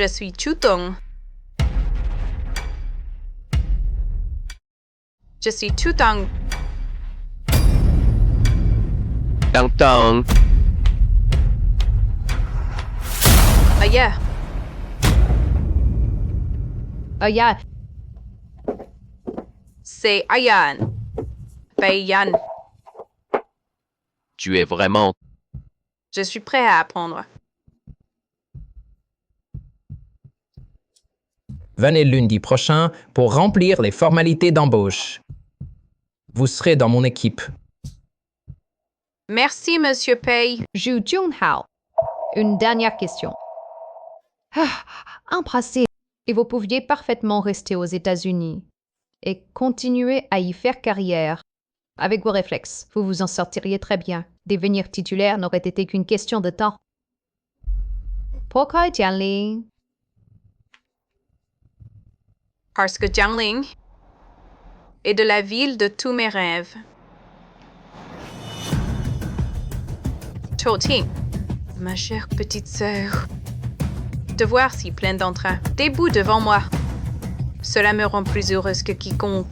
Je suis Chutong. Je suis Chutong. Tang Tang. Aya. Aya, C'est Ayan. Payan. Tu es vraiment... Je suis prêt à apprendre. Venez lundi prochain pour remplir les formalités d'embauche. Vous serez dans mon équipe. Merci, Monsieur Pei. Zhu Junhao. Une dernière question. Embrassez. Et vous pouviez parfaitement rester aux États-Unis et continuer à y faire carrière. Avec vos réflexes, vous vous en sortiriez très bien. Devenir titulaire n'aurait été qu'une question de temps. Pourquoi Jiangling? Parce que Jiangling est de la ville de tous mes rêves. Chouqing, ma chère petite sœur. De voir si plein d'entrain, debout devant moi. Cela me rend plus heureuse que quiconque.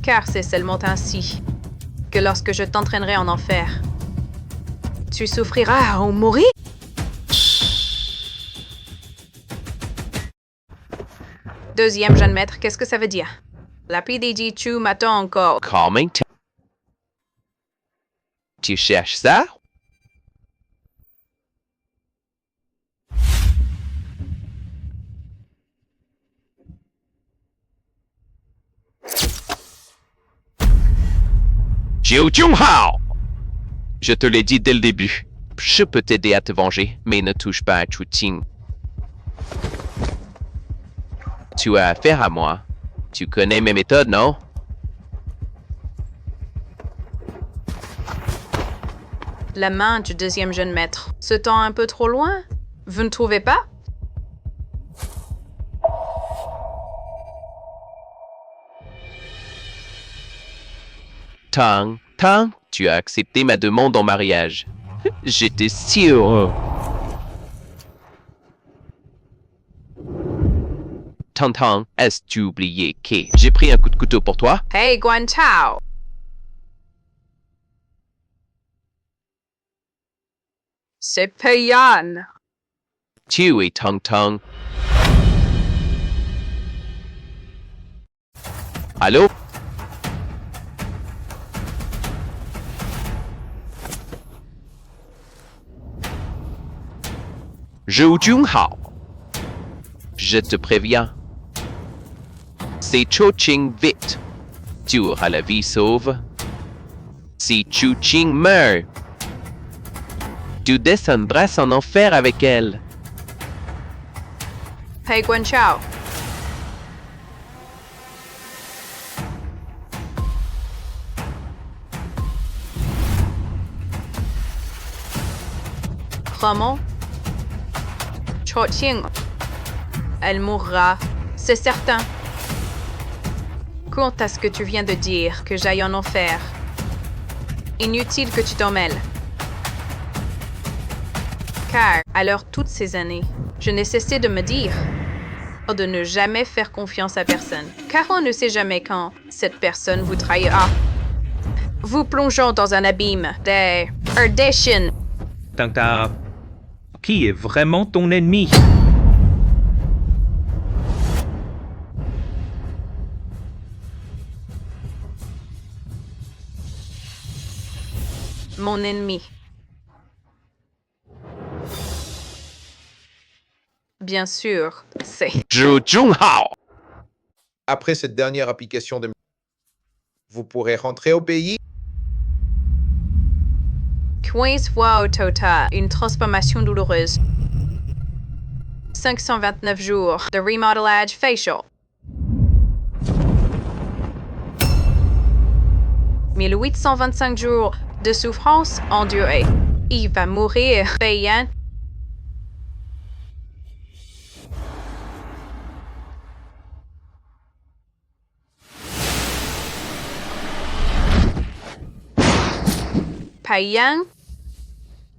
Car c'est seulement ainsi que lorsque je t'entraînerai en enfer, tu souffriras à en mourir. Deuxième jeune maître, qu'est-ce que ça veut dire? La PDG Chu m'attend encore. Calming. Tu cherches ça? Zhu Junhao! Je te l'ai dit dès le début. Je peux t'aider à te venger, mais ne touche pas à Chutong. Tu as affaire à moi. Tu connais mes méthodes, non? La main du deuxième jeune maître se tend un peu trop loin. Vous ne trouvez pas? Tang, Tang, tu as accepté ma demande en mariage. J'étais si heureux. Tang Tang, as-tu oublié que j'ai pris un coup de couteau pour toi? Hey, Guan Chao! C'est Payan. Tu es Tang Tang. Allô? Zhu Junhao. Je te préviens. C'est Chouqing vite. Tu auras la vie sauve. Si Chouqing meurt, tu descendras en enfer avec elle. Hey, Guan Chao. Comment? Chouqing. Elle mourra, c'est certain. Quant à ce que tu viens de dire, que j'aille en enfer, inutile que tu t'en mêles. Car, alors toutes ces années, je n'ai cessé de me dire de ne jamais faire confiance à personne. Car on ne sait jamais quand cette personne vous trahira. Vous plongeant dans un abîme des Ardèches. Tang Tang, qui est vraiment ton ennemi? Mon ennemi. Bien sûr, c'est... Zhu Junhao. Après cette dernière application de... Vous pourrez rentrer au pays. 15 fois au total, une transformation douloureuse. 529 jours de remodelage facial. 1825 jours de souffrance endurée. Il va mourir payant.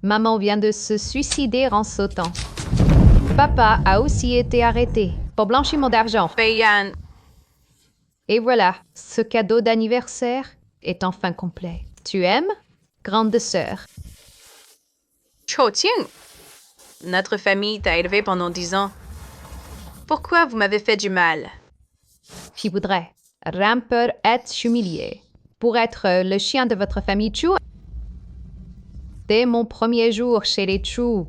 Maman vient de se suicider en sautant. Papa a aussi été arrêté pour blanchiment d'argent. Pei-yan, Et voilà, ce cadeau d'anniversaire est enfin complet. Tu aimes, grande sœur? Cho-Ting, notre famille t'a élevé pendant 10 ans. Pourquoi vous m'avez fait du mal? Qui voudrait ramper être humilié pour être le chien de votre famille Chu? Dès mon premier jour chez les Chu,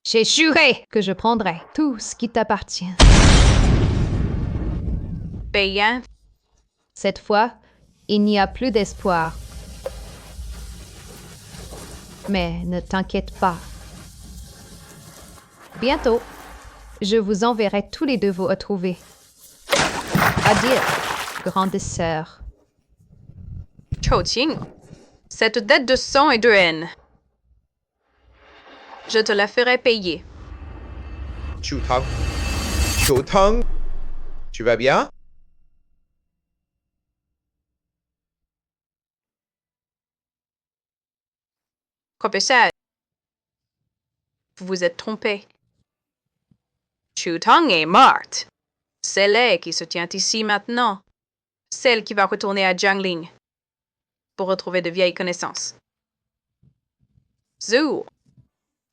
j'ai juré que je prendrais tout ce qui t'appartient. Pei-yan, Cette fois, il n'y a plus d'espoir. Mais ne t'inquiète pas. Bientôt, je vous enverrai tous les deux vous retrouver. Adieu, grande sœur. Cho-Ting, cette dette de sang et de haine, je te la ferai payer. Chu-Tang. Chu-Tang. Tu vas bien? Professeur, vous vous êtes trompé. Chu-Tang est morte. C'est elle qui se tient ici maintenant. Celle qui va retourner à Jiangling pour retrouver de vieilles connaissances. Zhu,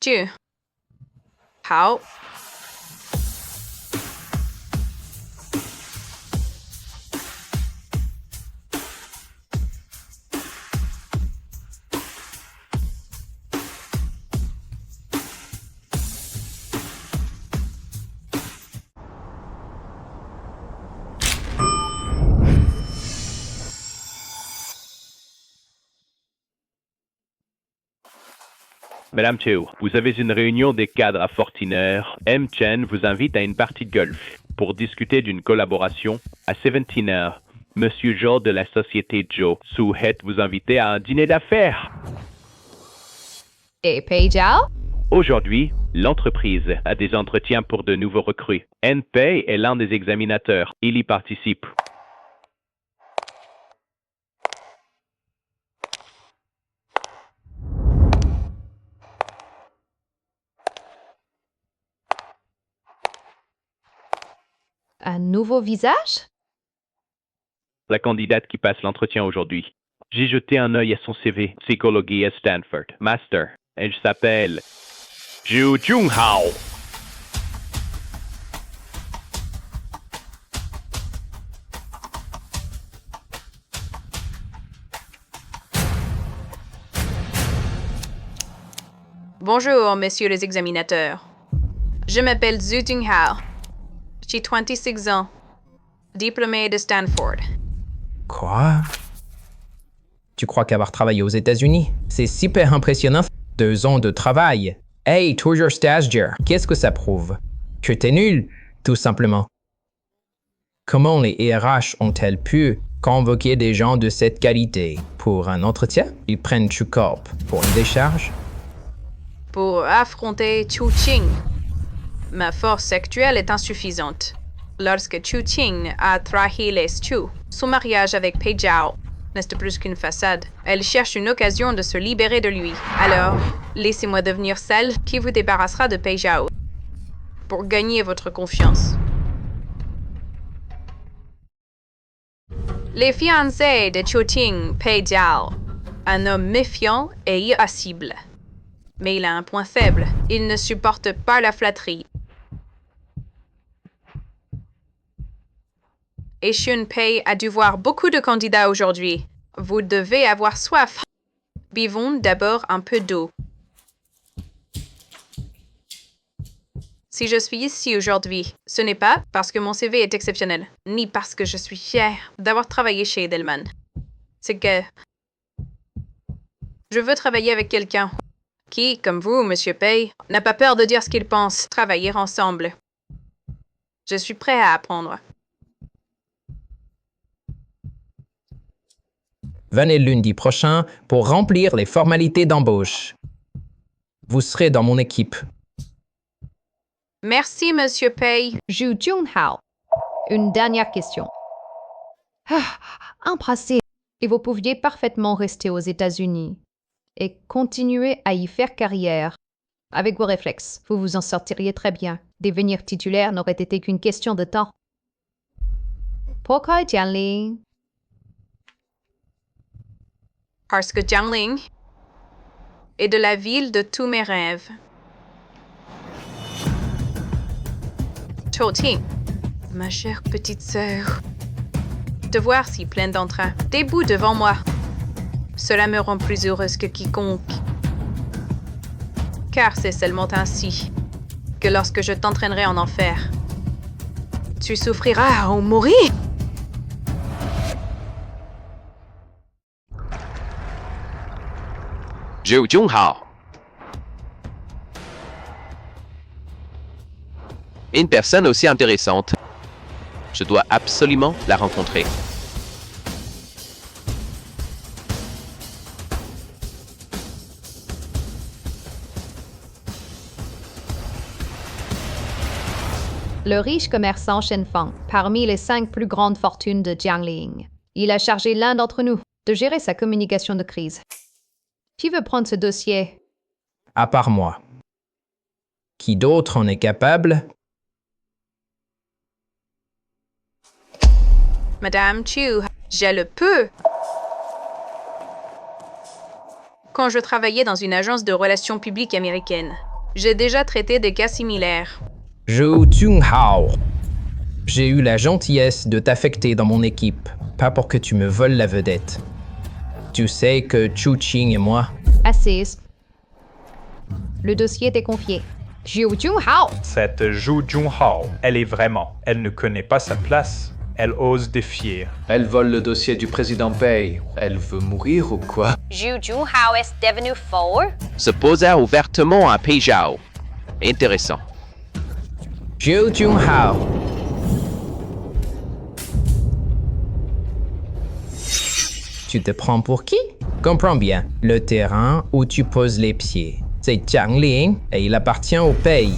Ju, Hao. Madame Chu, vous avez une réunion des cadres à Fortinaire. M. Chen vous invite à une partie de golf pour discuter d'une collaboration à 17h. Monsieur Zhou de la société Zhou souhaite vous inviter à un dîner d'affaires. Et Pei Zhao? Aujourd'hui, l'entreprise a des entretiens pour de nouveaux recrues. N-Pei est l'un des examinateurs. Il y participe. Un nouveau visage? La candidate qui passe l'entretien aujourd'hui. J'ai jeté un œil à son CV. Psychologie à Stanford. Master. Elle s'appelle Zhu Junghao. Bonjour, messieurs les examinateurs. Je m'appelle Zhu Jinghao. J'ai 26 ans, diplômé de Stanford. Quoi? Tu crois qu'avoir travaillé aux États-Unis, c'est super impressionnant? 2 ans de travail. Hey, toujours stagiaire. Qu'est-ce que ça prouve? Que t'es nul, tout simplement. Comment les RH ont-elles pu convoquer des gens de cette qualité pour un entretien? Ils prennent Chu-Corp pour une décharge? Pour affronter Chu-Ting, ma force actuelle est insuffisante. Lorsque Chu-Ting a trahi les Chu, son mariage avec Pei Zhao n'est plus qu'une façade. Elle cherche une occasion de se libérer de lui. Alors, laissez-moi devenir celle qui vous débarrassera de Pei Zhao pour gagner votre confiance. Les fiancés de Chu-Ting, Pei Zhao, un homme méfiant et irascible. Mais il a un point faible. Il ne supporte pas la flatterie. Et Shun-Pei a dû voir beaucoup de candidats aujourd'hui. Vous devez avoir soif. Buvons d'abord un peu d'eau. Si je suis ici aujourd'hui, ce n'est pas parce que mon CV est exceptionnel, ni parce que je suis fière d'avoir travaillé chez Edelman. C'est que je veux travailler avec quelqu'un qui, comme vous, Monsieur Pei, n'a pas peur de dire ce qu'il pense, travailler ensemble. Je suis prêt à apprendre. Venez lundi prochain pour remplir les formalités d'embauche. Vous serez dans mon équipe. Merci, Monsieur Pei. Zhu Junhao. Une dernière question. Embrassez. Et vous pouviez parfaitement rester aux États-Unis et continuer à y faire carrière Avec vos réflexes, vous vous en sortiriez très bien. Devenir titulaire n'aurait été qu'une question de temps. Pourquoi Jiangling? Parce que Jiangling est de la ville de tous mes rêves. Chouqing, ma chère petite sœur. Te voir si pleine d'entrain, debout devant moi. Cela me rend plus heureuse que quiconque. Car c'est seulement ainsi que lorsque je t'entraînerai en enfer, tu souffriras ou mourir. Zhou Junhao. Une personne aussi intéressante. Je dois absolument la rencontrer. Le riche commerçant Shen Fang, parmi les 5 plus grandes fortunes de Jiangling. Il a chargé l'un d'entre nous de gérer sa communication de crise. Qui veut prendre ce dossier? À part moi. Qui d'autre en est capable? Madame Chu, je le peux. Quand je travaillais dans une agence de relations publiques américaine, j'ai déjà traité des cas similaires. Zhou Junhao. J'ai eu la gentillesse de t'affecter dans mon équipe, pas pour que tu me voles la vedette. Tu sais que Chouqing et moi... Assise. Le dossier t'est confié. Zhou Junhao. Cette Zhou Junhao, elle est vraiment. Elle ne connaît pas sa place. Elle ose défier. Elle vole le dossier du président Pei. Elle veut mourir ou quoi? Zhou Junhao est devenu fort. Se posa ouvertement à Peizhao. Intéressant. Zhou Junhao. Tu te prends pour qui? Comprends bien, le terrain où tu poses les pieds, c'est Jiangling et il appartient au pays.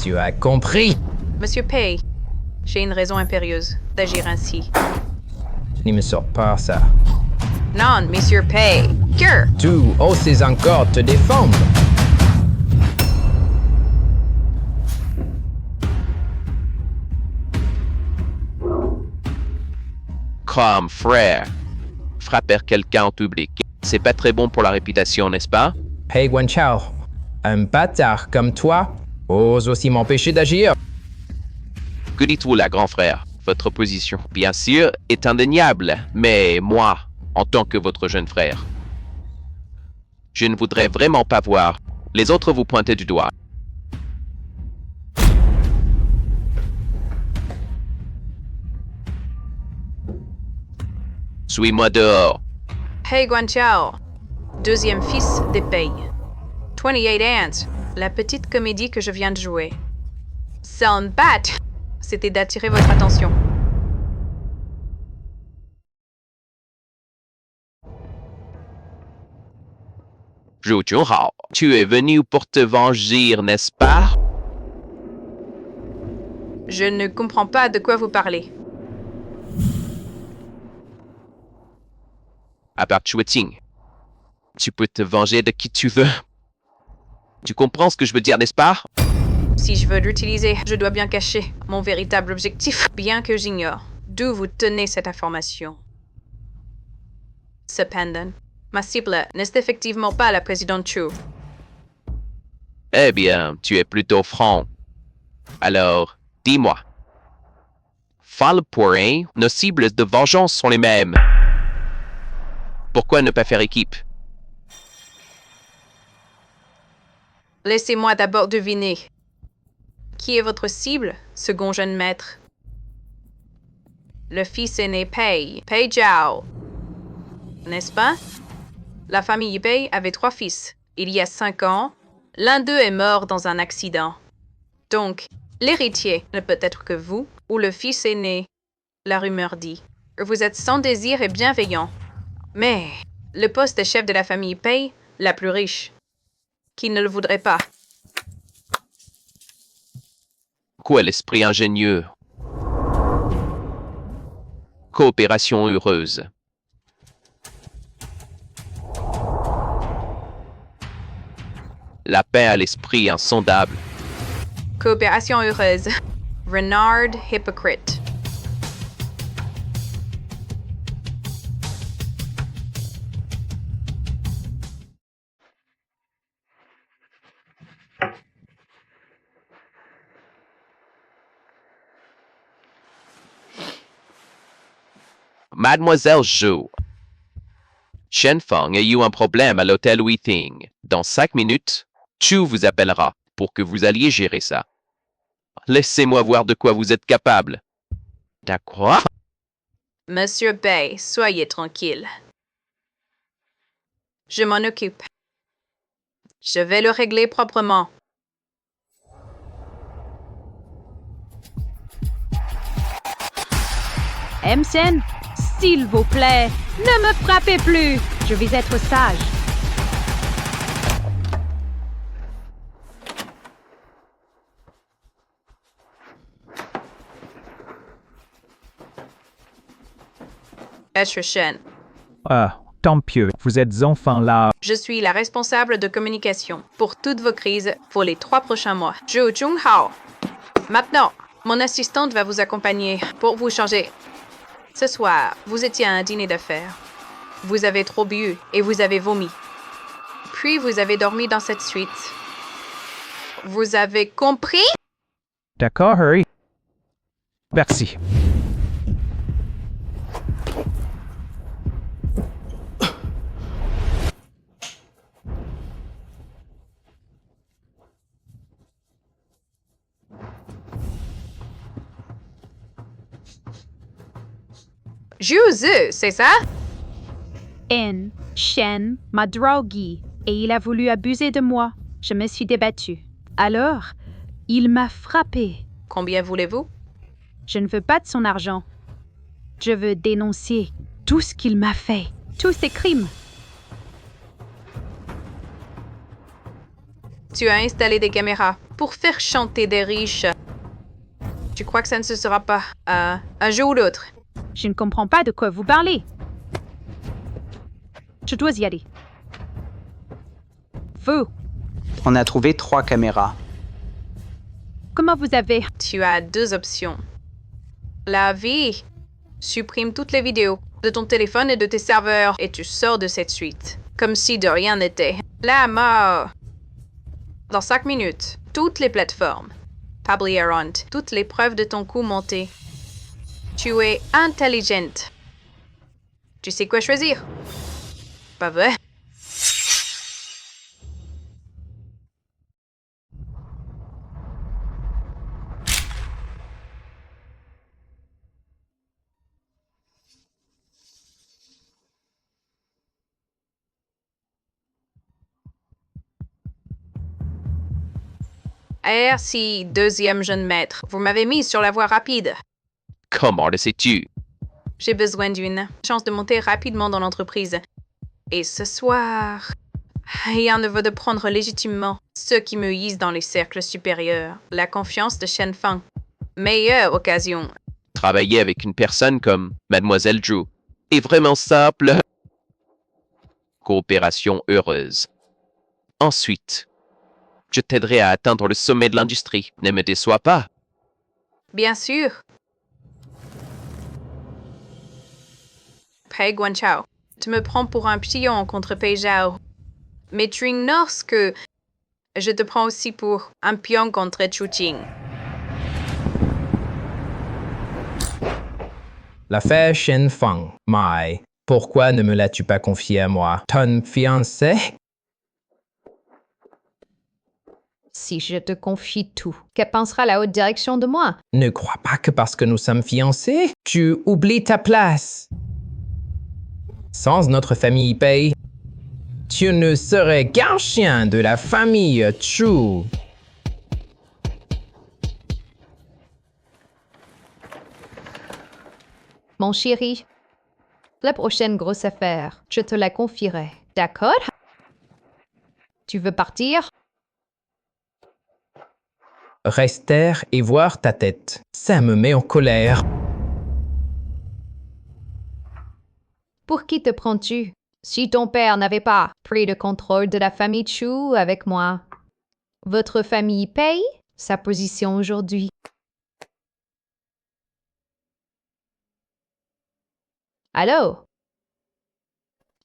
Tu as compris? Monsieur Pei, j'ai une raison impérieuse d'agir ainsi. Ne me sors pas ça. Non, Monsieur Pei. Que? Tu oses encore te défendre. Comme frère. Frapper quelqu'un en public. C'est pas très bon pour la réputation, n'est-ce pas? Hey Guanchao, un bâtard comme toi ose aussi m'empêcher d'agir. Que dites-vous là, grand frère? Votre position, bien sûr, est indéniable, mais moi, en tant que votre jeune frère, je ne voudrais vraiment pas voir les autres vous pointer du doigt. Suis-moi dehors. Hey Guanchao, deuxième fils des Pei. 28 Ants, la petite comédie que je viens de jouer. Sound bad, c'était d'attirer votre attention. Zhou Junhao, tu es venu pour te venger, n'est-ce pas? Je ne comprends pas de quoi vous parlez. À part Chouqing, tu peux te venger de qui tu veux. Tu comprends ce que je veux dire, n'est-ce pas? Si je veux l'utiliser, je dois bien cacher mon véritable objectif, bien que j'ignore d'où vous tenez cette information. Cependant, ma cible n'est effectivement pas la présidente Chu. Eh bien, tu es plutôt franc. Alors, dis-moi. Fall pour un, nos cibles de vengeance sont les mêmes. Pourquoi ne pas faire équipe? Laissez-moi d'abord deviner. Qui est votre cible, second jeune maître? Le fils aîné Pei, Pei Zhao. N'est-ce pas? La famille Pei avait 3 fils. Il y a 5 ans, l'un d'eux est mort dans un accident. Donc, l'héritier ne peut être que vous ou le fils aîné, la rumeur dit. Vous êtes sans désir et bienveillant. Mais le poste de chef de la famille Pei, la plus riche. Qui ne le voudrait pas? Quoi l'esprit ingénieux? Coopération heureuse. La paix à l'esprit insondable. Coopération heureuse. Renard Hypocrite. Mademoiselle Zhou. Shen Feng a eu un problème à l'hôtel Withing. Dans 5 minutes, Chu vous appellera pour que vous alliez gérer ça. Laissez-moi voir de quoi vous êtes capable. D'accord? Monsieur Bay, soyez tranquille. Je m'en occupe. Je vais le régler proprement. Mchen, s'il vous plaît, ne me frappez plus. Je vais être sage. Maître Shen, Ah, tant pis, vous êtes enfin là. je suis la responsable de communication pour toutes vos crises pour les 3 prochains mois. Zhou Junghao. Maintenant, mon assistante va vous accompagner pour vous changer. Ce soir, vous étiez à un dîner d'affaires. Vous avez trop bu et vous avez vomi. Puis vous avez dormi dans cette suite. Vous avez compris? D'accord, Harry. Merci. Juzu, c'est ça? Shen m'a drogué et il a voulu abuser de moi. Je me suis débattue. Alors, il m'a frappé. Combien voulez-vous? Je ne veux pas de son argent. Je veux dénoncer tout ce qu'il m'a fait, tous ses crimes. Tu as installé des caméras pour faire chanter des riches. Tu crois que ça ne se sera pas un jour ou l'autre? Je ne comprends pas de quoi vous parlez. Je dois y aller. Vous, On a trouvé 3 caméras. comment vous avez... Tu as 2 options. La vie. Supprime toutes les vidéos de ton téléphone et de tes serveurs et tu sors de cette suite. Comme si de rien n'était. La mort. Dans 5 minutes, toutes les plateformes. Pabliaront, toutes les preuves de ton coup monté. Tu es intelligente. Tu sais quoi choisir? Pas vrai? Merci, deuxième jeune maître. Vous m'avez mis sur la voie rapide. Comment le sais-tu? J'ai besoin d'une chance de monter rapidement dans l'entreprise. Et ce soir, rien ne vaut de prendre légitimement ceux qui me hisent dans les cercles supérieurs. La confiance de Shen Feng. Meilleure occasion. Travailler avec une personne comme Mademoiselle Zhou est vraiment simple. Coopération heureuse. Ensuite, je t'aiderai à atteindre le sommet de l'industrie. Ne me déçois pas. Bien sûr. Pei Guanchao, tu me prends pour un pion contre Pei Zhao. Mais tu ignores que je te prends aussi pour un pion contre Chu Qing. L'affaire Shen Feng, Mai. Pourquoi ne me l'as-tu pas confié à moi? Ton fiancé? Si je te confie tout, que pensera la haute direction de moi? Ne crois pas que parce que nous sommes fiancés, tu oublies ta place. Sans notre famille Pei, tu ne serais qu'un chien de la famille Chu. Mon chéri, la prochaine grosse affaire, je te la confierai. D'accord? Tu veux partir? Rester et voir ta tête, ça me met en colère. Pour qui te prends-tu? Si ton père n'avait pas pris le contrôle de la famille Chu avec moi, Votre famille paye sa position aujourd'hui. Allô?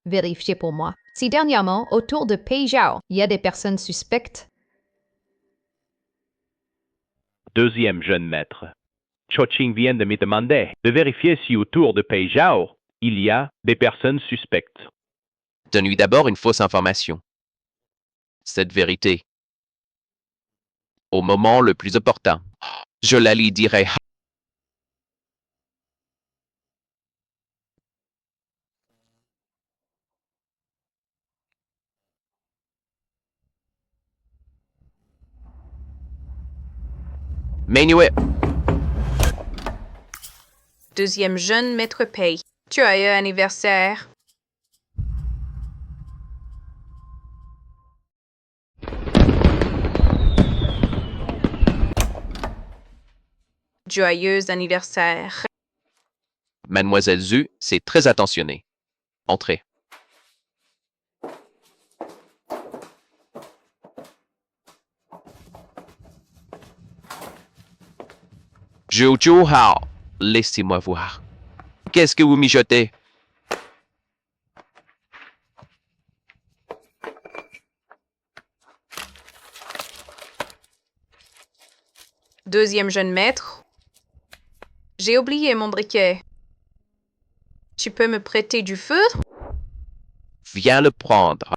Vérifiez pour moi. Si dernièrement, autour de Pei Zhao, il y a des personnes suspectes. Deuxième jeune maître. Cho-Ching vient de me demander de vérifier si autour de Pei Zhao, il y a des personnes suspectes. Donne-lui d'abord une fausse information. Cette vérité. Au moment le plus opportun, je la lui dirai. Manuel, Deuxième jeune maître Pei. Joyeux anniversaire. Joyeux anniversaire. Mademoiselle Zhu, c'est très attentionné. Entrez. Jojo Hao, laissez-moi voir. Qu'est-ce que vous mijotez? Deuxième jeune maître. J'ai oublié mon briquet. Tu peux me prêter du feu? Viens le prendre.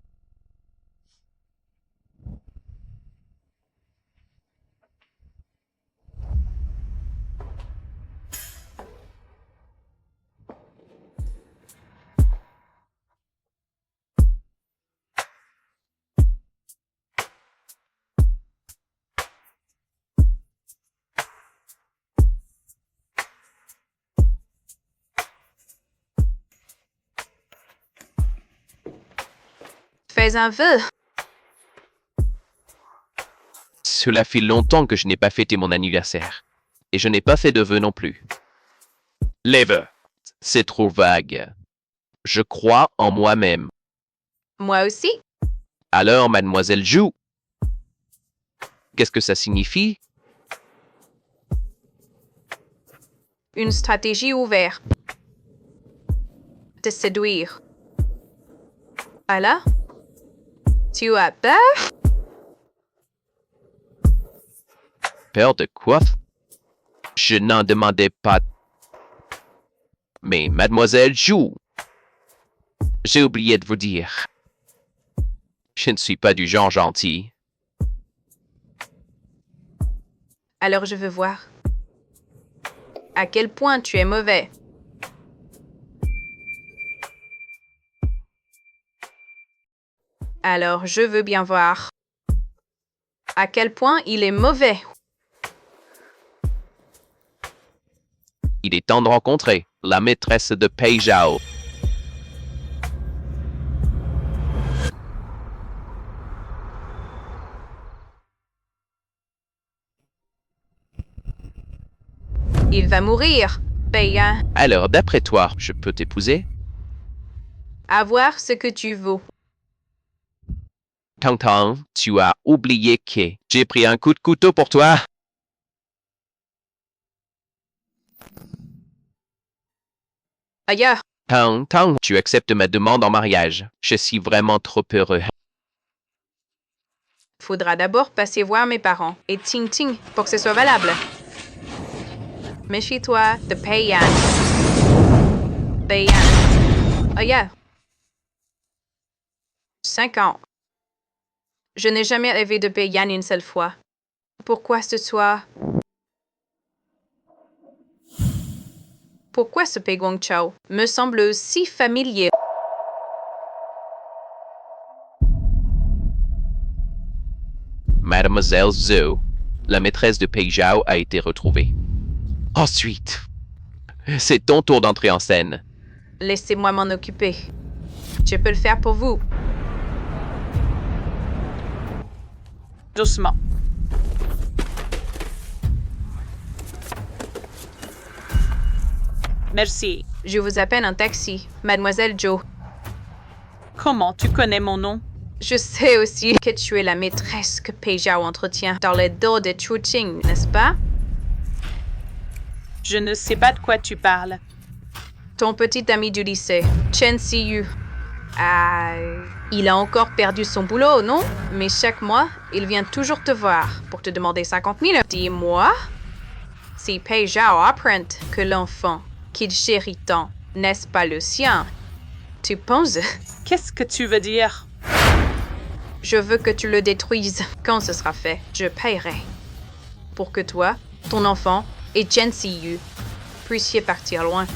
Fais un vœu. Cela fait longtemps que je n'ai pas fêté mon anniversaire. Et je n'ai pas fait de vœux non plus. Les vœux, c'est trop vague. Je crois en moi-même. Moi aussi. Alors, mademoiselle Zhu, qu'est-ce que ça signifie? Une stratégie ouverte. Te séduire. Alors? Tu as peur? Peur de quoi? Je n'en demandais pas. Mais mademoiselle Zhu, j'ai oublié de vous dire. Je ne suis pas du genre gentil. Alors je veux voir. À quel point tu es mauvais. Alors je veux bien voir. À quel point il est mauvais. Il est temps de rencontrer la maîtresse de Pei Zhao. Il va mourir. Payant. Alors, d'après toi, je peux t'épouser? Avoir ce que tu vaux. Tang Tang, tu as oublié que j'ai pris un coup de couteau pour toi. Ailleurs. Tang Tang, tu acceptes ma demande en mariage. Je suis vraiment trop heureux. Faudra d'abord passer voir mes parents et Ting Ting pour que ce soit valable. Méfie-toi de Pei Yan. Pei Yan. Ailleurs. 5 ans. Je n'ai jamais rêvé de Pei Yan une seule fois. Pourquoi ce soir? Pourquoi ce Pei Guangchao me semble si familier? Mademoiselle Zhu, la maîtresse de Pei Zhao a été retrouvée. Ensuite, c'est ton tour d'entrer en scène. Laissez-moi m'en occuper. Je peux le faire pour vous. Doucement. Merci. Je vous appelle un taxi, Mademoiselle Zhou. Comment tu connais mon nom? Je sais aussi que tu es la maîtresse que Pei Zhao entretient dans le dos de Chu Qing, n'est-ce pas? Je ne sais pas de quoi tu parles. Ton petit ami du lycée, Chen Siyu. Il a encore perdu son boulot, non? Mais chaque mois, il vient toujours te voir pour te demander 50 000. Dis-moi, si Pei Zhao apprend que l'enfant qu'il chérit tant n'est pas le sien, tu penses? Qu'est-ce que tu veux dire? Je veux que tu le détruises. Quand ce sera fait, je paierai. Pour que toi, ton enfant et Chen Siyu puissiez partir loin.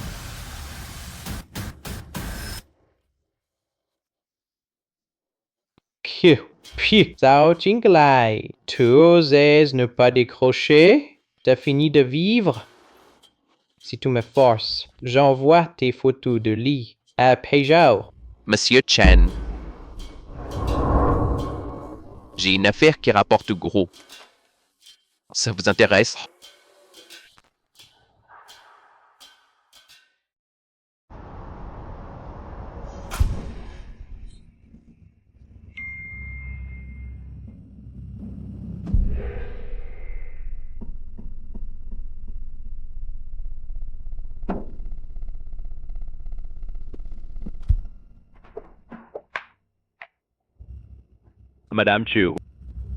Zhao Jinglai, tu osais ne pas décrocher? T'as fini de vivre? Si tu me forces, j'envoie tes photos de lit à Pei Zhao. Monsieur Chen, j'ai une affaire qui rapporte gros. Ça vous intéresse? Madame Chu.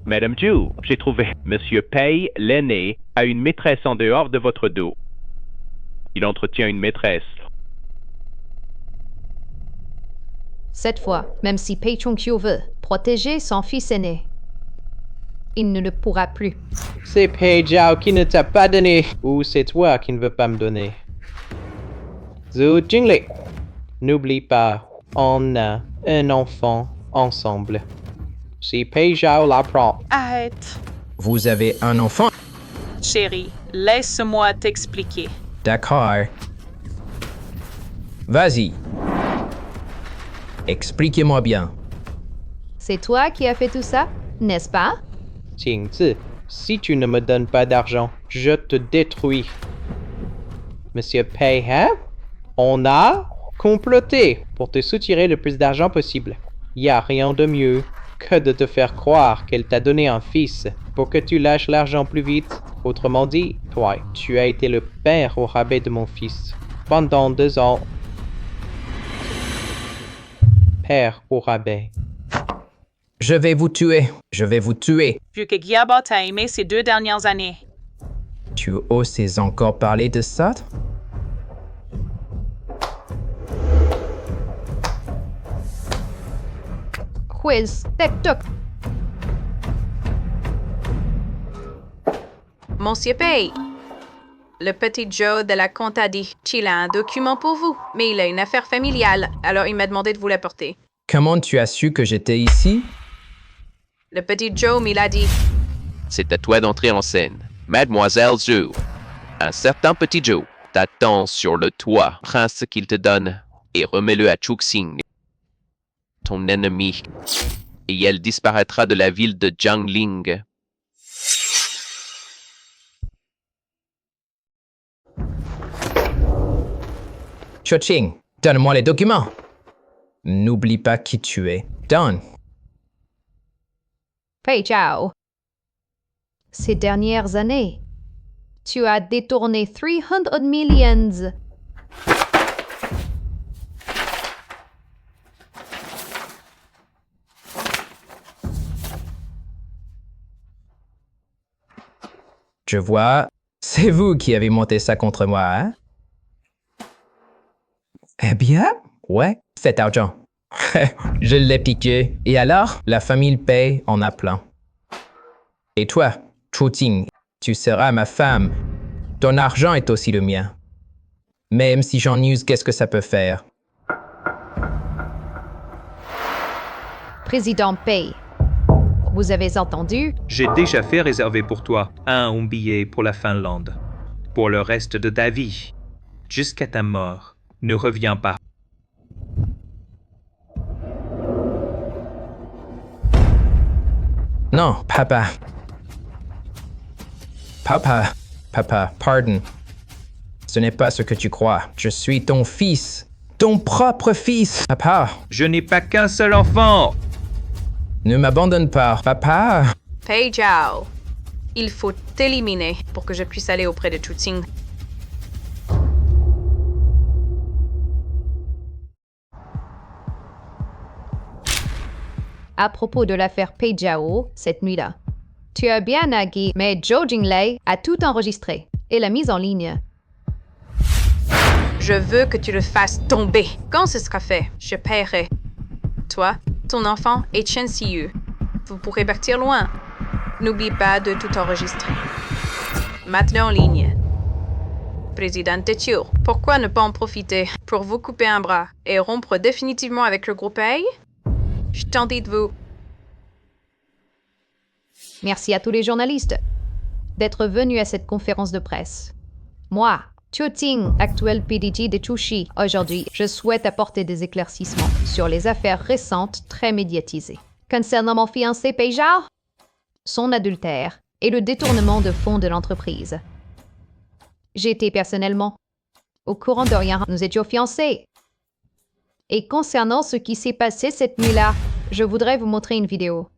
Madame Chu, j'ai trouvé Monsieur Pei, l'aîné, a une maîtresse en dehors de votre dos. Il entretient une maîtresse. Cette fois, même si Pei Chongqiu veut protéger son fils aîné, il ne le pourra plus. C'est Pei Zhao qui ne t'a pas donné, ou c'est toi qui ne veux pas me donner. Zhou Jinglai, n'oublie pas, on a un enfant ensemble. Si Pei Zhao l'apprend. Arrête. Vous avez un enfant? Chérie, laisse-moi t'expliquer. D'accord. Vas-y. Expliquez-moi bien. C'est toi qui as fait tout ça, n'est-ce pas? Qingzi, si tu ne me donnes pas d'argent, je te détruis. Monsieur Pei, hein? On a comploté pour te soutirer le plus d'argent possible. Y a rien de mieux que de te faire croire qu'elle t'a donné un fils pour que tu lâches l'argent plus vite. Autrement dit, toi, tu as été le père au rabais de mon fils pendant 2 ans. Père au rabais. Je vais vous tuer. Je vais vous tuer. Vu que Gyaba t'a aimé ces 2 dernières années. Tu oses encore parler de ça? Quiz, TikTok. Monsieur Pei, le petit Joe de la compte a dit qu'il a un document pour vous, mais il a une affaire familiale, alors il m'a demandé de vous l'apporter. Comment tu as su que j'étais ici? Le petit Joe m'il a dit. C'est à toi d'entrer en scène. Mademoiselle Zhou, un certain petit Joe t'attend sur le toit. Prends ce qu'il te donne et remets-le à Chu Qing, ton ennemi, et elle disparaîtra de la ville de Jiangling. Chu Qing, donne-moi les documents. N'oublie pas qui tu es. Donne. Pei Zhao. Ces dernières années, tu as détourné 300 millions. Je vois, c'est vous qui avez monté ça contre moi, hein? Eh bien, ouais, cet argent. Je l'ai piqué. Et alors, la famille Pei en a plein. Et toi, Chu Qing, tu seras ma femme. Ton argent est aussi le mien. Même si j'en use, qu'est-ce que ça peut faire? Président Pei, vous avez entendu? J'ai déjà fait réserver pour toi un billet pour la Finlande. Pour le reste de ta vie. Jusqu'à ta mort. Ne reviens pas. Non, papa. Papa, pardon. Ce n'est pas ce que tu crois. Je suis ton fils. Ton propre fils, papa. Je n'ai pas qu'un seul enfant. Ne m'abandonne pas, papa. Pei Zhao, il faut t'éliminer pour que je puisse aller auprès de Chuting. À propos de l'affaire Pei Zhao, cette nuit-là. Tu as bien agi, mais Zhou Jinglei a tout enregistré et l'a mise en ligne. Je veux que tu le fasses tomber. Quand ce sera fait, je paierai. Toi, ton enfant et Chen Siyu, vous pourrez partir loin. N'oublie pas de tout enregistrer. Mate-le en ligne. Président Chiu, pourquoi ne pas en profiter pour vous couper un bras et rompre définitivement avec le groupe A? Je t'en dis de vous. Merci à tous les journalistes d'être venus à cette conférence de presse. Moi, Chu Ting, actuel PDG de Chuxi, aujourd'hui, je souhaite apporter des éclaircissements sur les affaires récentes très médiatisées. Concernant mon fiancé Pei Zhao, son adultère et le détournement de fonds de l'entreprise. J'étais personnellement au courant de rien, nous étions fiancés. Et concernant ce qui s'est passé cette nuit-là, je voudrais vous montrer une vidéo.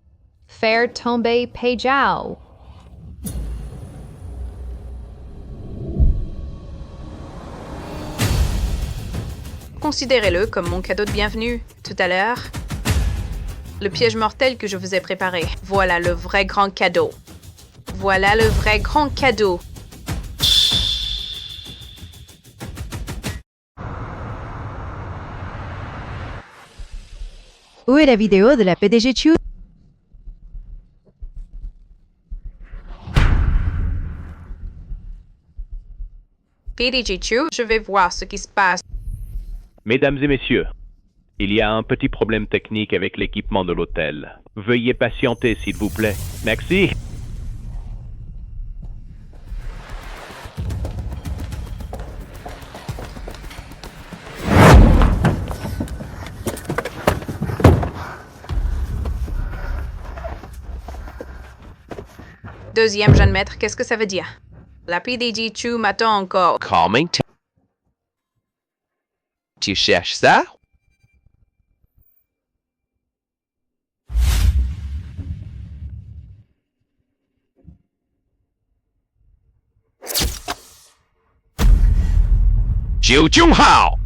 Faire tomber Pei Zhao. Considérez-le comme mon cadeau de bienvenue, tout à l'heure. Le piège mortel que je vous ai préparé. Voilà le vrai grand cadeau. Voilà le vrai grand cadeau. Où est la vidéo de la PDG Chu? PDG Chu, je vais voir ce qui se passe. Mesdames et messieurs, il y a un petit problème technique avec l'équipement de l'hôtel. Veuillez patienter, s'il vous plaît. Merci. Deuxième jeune maître, qu'est-ce que ça veut dire? La PDG Chu m'attend encore. Calming. Tu cherches ça? Jiu Junhao!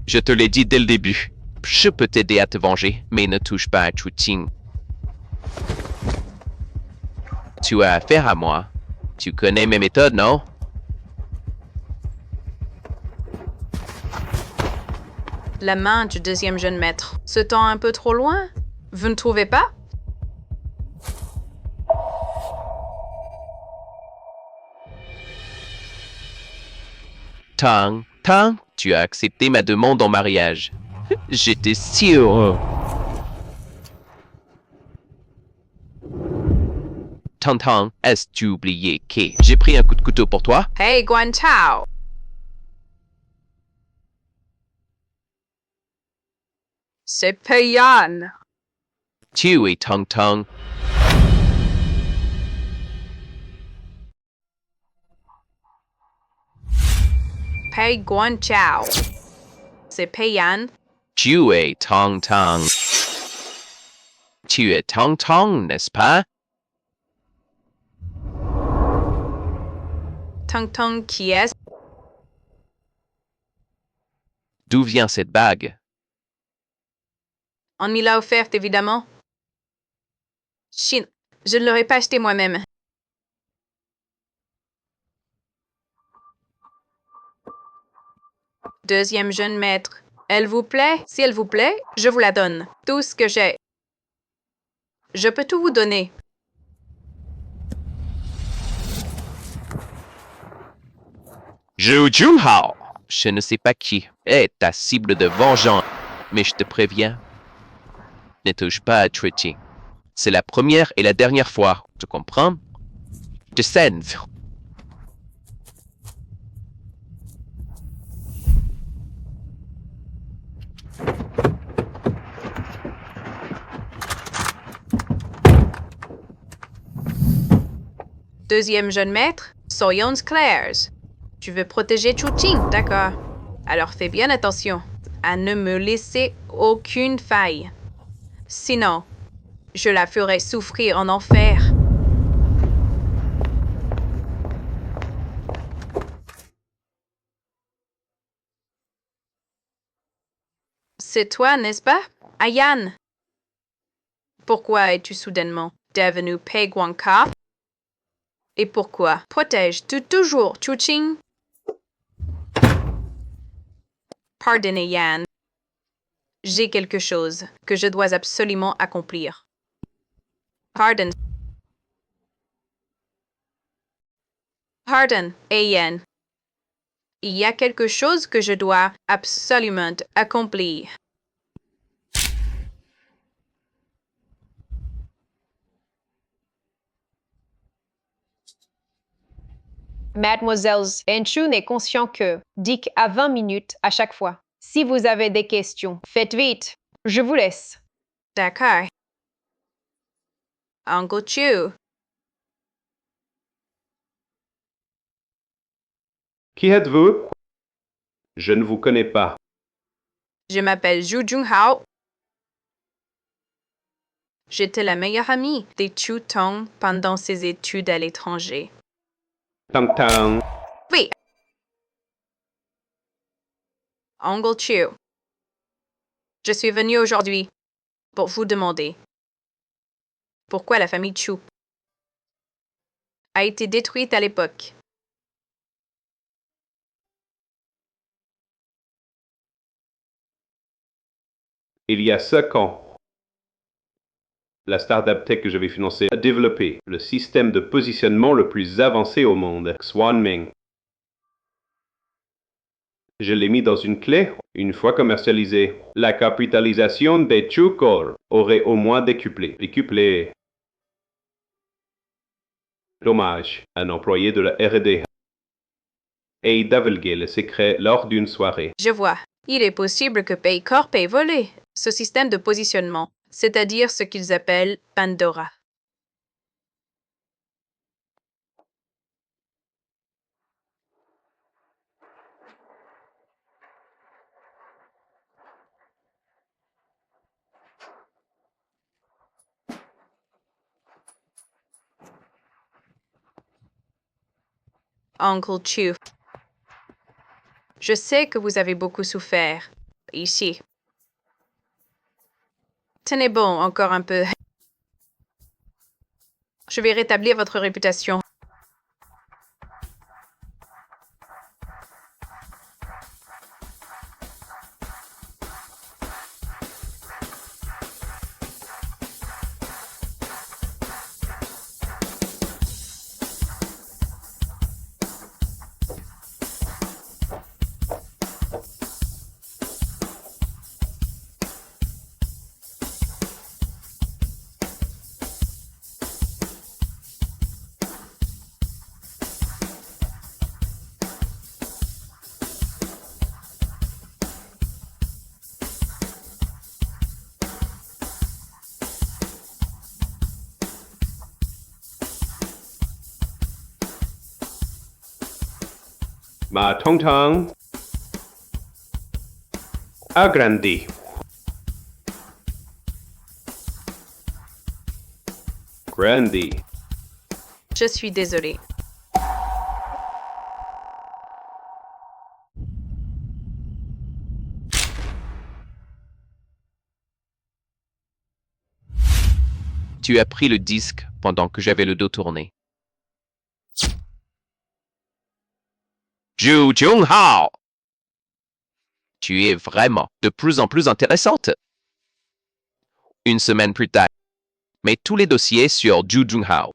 Je te l'ai dit dès le début. Je peux t'aider à te venger, mais ne touche pas à Chuting. Tu as affaire à moi. Tu connais mes méthodes, non? La main du deuxième jeune maître se tend un peu trop loin. Vous ne trouvez pas? Tang, tu as accepté ma demande en mariage. J'étais si heureux. Tang, as-tu oublié que j'ai pris un coup de couteau pour toi? Hey, Guan Chao! C'est Pei Yan! Tu es Tang. Pei Guan Chao. C'est Pei Yan. Tu es Tang. Tu es Tang, n'est-ce pas? Tang qui est? D'où vient cette bague? On m'y l'a offerte, évidemment. Chine, je ne l'aurais pas acheté moi-même. Deuxième jeune maître. Elle vous plaît? Si elle vous plaît, je vous la donne. Tout ce que j'ai. Je peux tout vous donner. Jiu Junhao! Je ne sais pas qui est ta cible de vengeance, mais je te préviens, ne touche pas à Chuting. C'est la première et la dernière fois, tu comprends? Je scène. Deuxième jeune maître, soyons clairs. Tu veux protéger Chuting, d'accord. Alors fais bien attention à ne me laisser aucune faille. Sinon, je la ferai souffrir en enfer. C'est toi, n'est-ce pas? Ayan. Pourquoi es-tu soudainement devenu Pei Guangka? Et pourquoi protèges-tu toujours Chuching? Pardonnez, Yan. J'ai quelque chose que je dois absolument accomplir. Pardon. Pardon, Yan. Il y a quelque chose que je dois absolument accomplir. Mademoiselle Enchu n'est conscient que Dick a 20 minutes à chaque fois. Si vous avez des questions, faites vite. Je vous laisse. D'accord. Uncle Chu. Qui êtes-vous? Je ne vous connais pas. Je m'appelle Zhu Junghao. J'étais la meilleure amie des Chu Tong pendant ses études à l'étranger. Tang Tang. Oui. Uncle Chu. Je suis venu aujourd'hui pour vous demander pourquoi la famille Chu a été détruite à l'époque. Il y a 5 ans, la startup tech que je vais financer a développé le système de positionnement le plus avancé au monde, Xuanming. Je l'ai mis dans une clé. Une fois commercialisé, la capitalisation des Chu-Core aurait au moins décuplé. Dommage, un employé de la R&D a divulgué le secret lors d'une soirée. Je vois. Il est possible que Paycorp ait volé ce système de positionnement, c'est-à-dire ce qu'ils appellent Pandora. Uncle Chu. Je sais que vous avez beaucoup souffert ici. Tenez bon encore un peu. Je vais rétablir votre réputation. Ma Tong Tang agrandi. Grandi. Je suis désolée. Tu as pris le disque pendant que j'avais le dos tourné. Zhu Junghao! Tu es vraiment de plus en plus intéressante. Une semaine plus tard, mets tous les dossiers sur Zhu Junghao.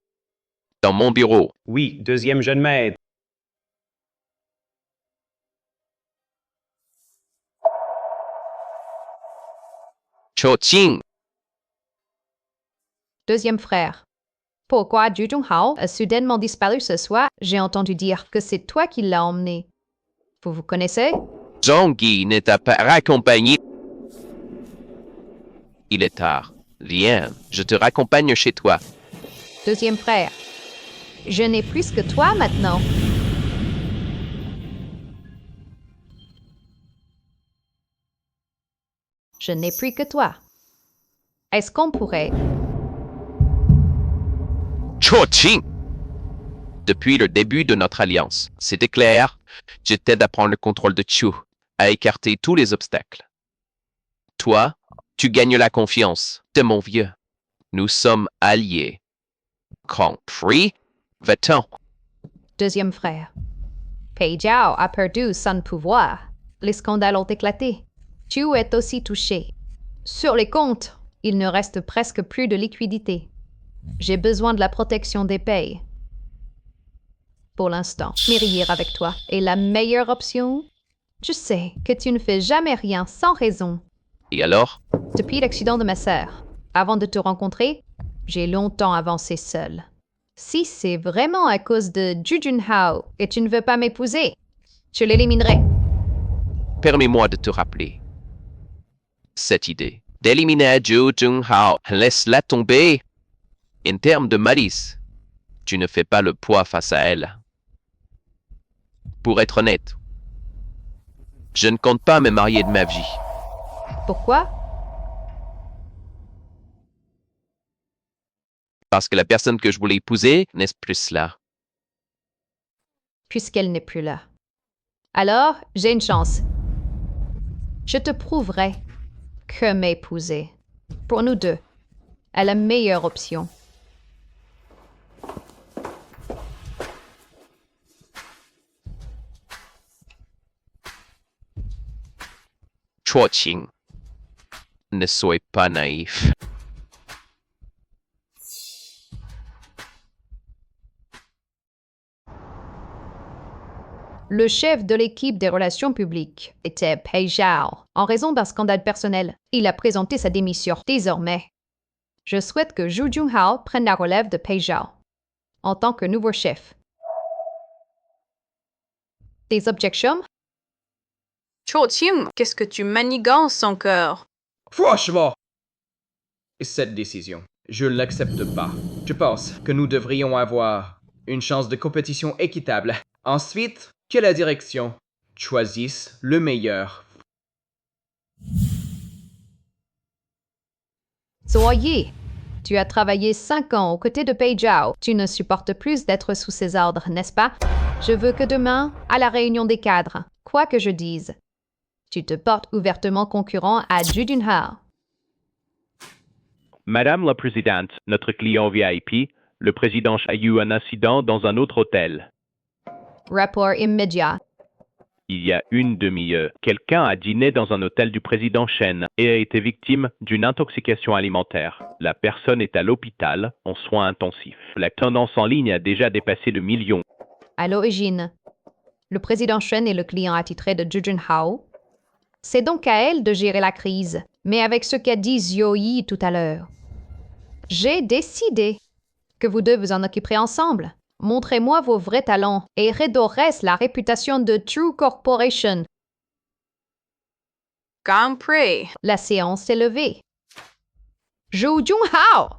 Dans mon bureau. Oui, deuxième jeune maître. Cho-Ching. Deuxième frère. Pourquoi Zhu Junghao a soudainement disparu ce soir? J'ai entendu dire que c'est toi qui l'as emmené. Vous vous connaissez? Zhongyi ne t'a pas raccompagné. Il est tard. Viens, je te raccompagne chez toi. Deuxième frère. Je n'ai plus que toi maintenant. Je n'ai plus que toi. Est-ce qu'on pourrait Cho-ching! Depuis le début de notre alliance, c'était clair, je t'aide à prendre le contrôle de Chu, à écarter tous les obstacles. Toi, tu gagnes la confiance de mon vieux. Nous sommes alliés. Compris? Va-t'en. Deuxième frère. Pei Jiao a perdu son pouvoir. Les scandales ont éclaté. Chu est aussi touché. Sur les comptes, il ne reste presque plus de liquidité. J'ai besoin de la protection des payes. Pour l'instant, m'érier avec toi est la meilleure option. Je sais que tu ne fais jamais rien sans raison. Et alors? Depuis l'accident de ma sœur, avant de te rencontrer, j'ai longtemps avancé seule. Si c'est vraiment à cause de Ju Junhao et tu ne veux pas m'épouser, je l'éliminerai. Permets-moi de te rappeler cette idée d'éliminer Ju Junhao. Laisse-la tomber. En termes de malice, tu ne fais pas le poids face à elle. Pour être honnête, je ne compte pas me marier de ma vie. Pourquoi? Parce que la personne que je voulais épouser n'est plus là. Puisqu'elle n'est plus là. Alors, j'ai une chance. Je te prouverai que m'épouser, pour nous deux, est la meilleure option. Cho-ching, ne sois pas naïf. Le chef de l'équipe des relations publiques était Pei Jiao. En raison d'un scandale personnel, il a présenté sa démission. Désormais, je souhaite que Ju Junhao prenne la relève de Pei Jiao en tant que nouveau chef. Des objections? Cho-ching, qu'est-ce que tu manigances encore? Franchement, cette décision, je ne l'accepte pas. Je pense que nous devrions avoir une chance de compétition équitable. Ensuite, que la direction choisisse le meilleur. Soyez, tu as travaillé 5 ans aux côtés de Pei Jiao. Tu ne supportes plus d'être sous ses ordres, n'est-ce pas? Je veux que demain, à la réunion des cadres, quoi que je dise, tu te portes ouvertement concurrent à Ju Junhao. Madame la Présidente, notre client VIP, le président a eu un incident dans un autre hôtel. Rapport immédiat. Il y a une demi-heure, quelqu'un a dîné dans un hôtel du président Chen et a été victime d'une intoxication alimentaire. La personne est à l'hôpital en soins intensifs. La tendance en ligne a déjà dépassé le million. À l'origine, le président Chen est le client attitré de Ju Junhao. C'est donc à elle de gérer la crise. Mais avec ce qu'a dit Zhou Yi tout à l'heure, j'ai décidé que vous deux vous en occuperez ensemble. Montrez-moi vos vrais talents et redorez la réputation de True Corporation. Compris. La séance est levée. Ju Junhao!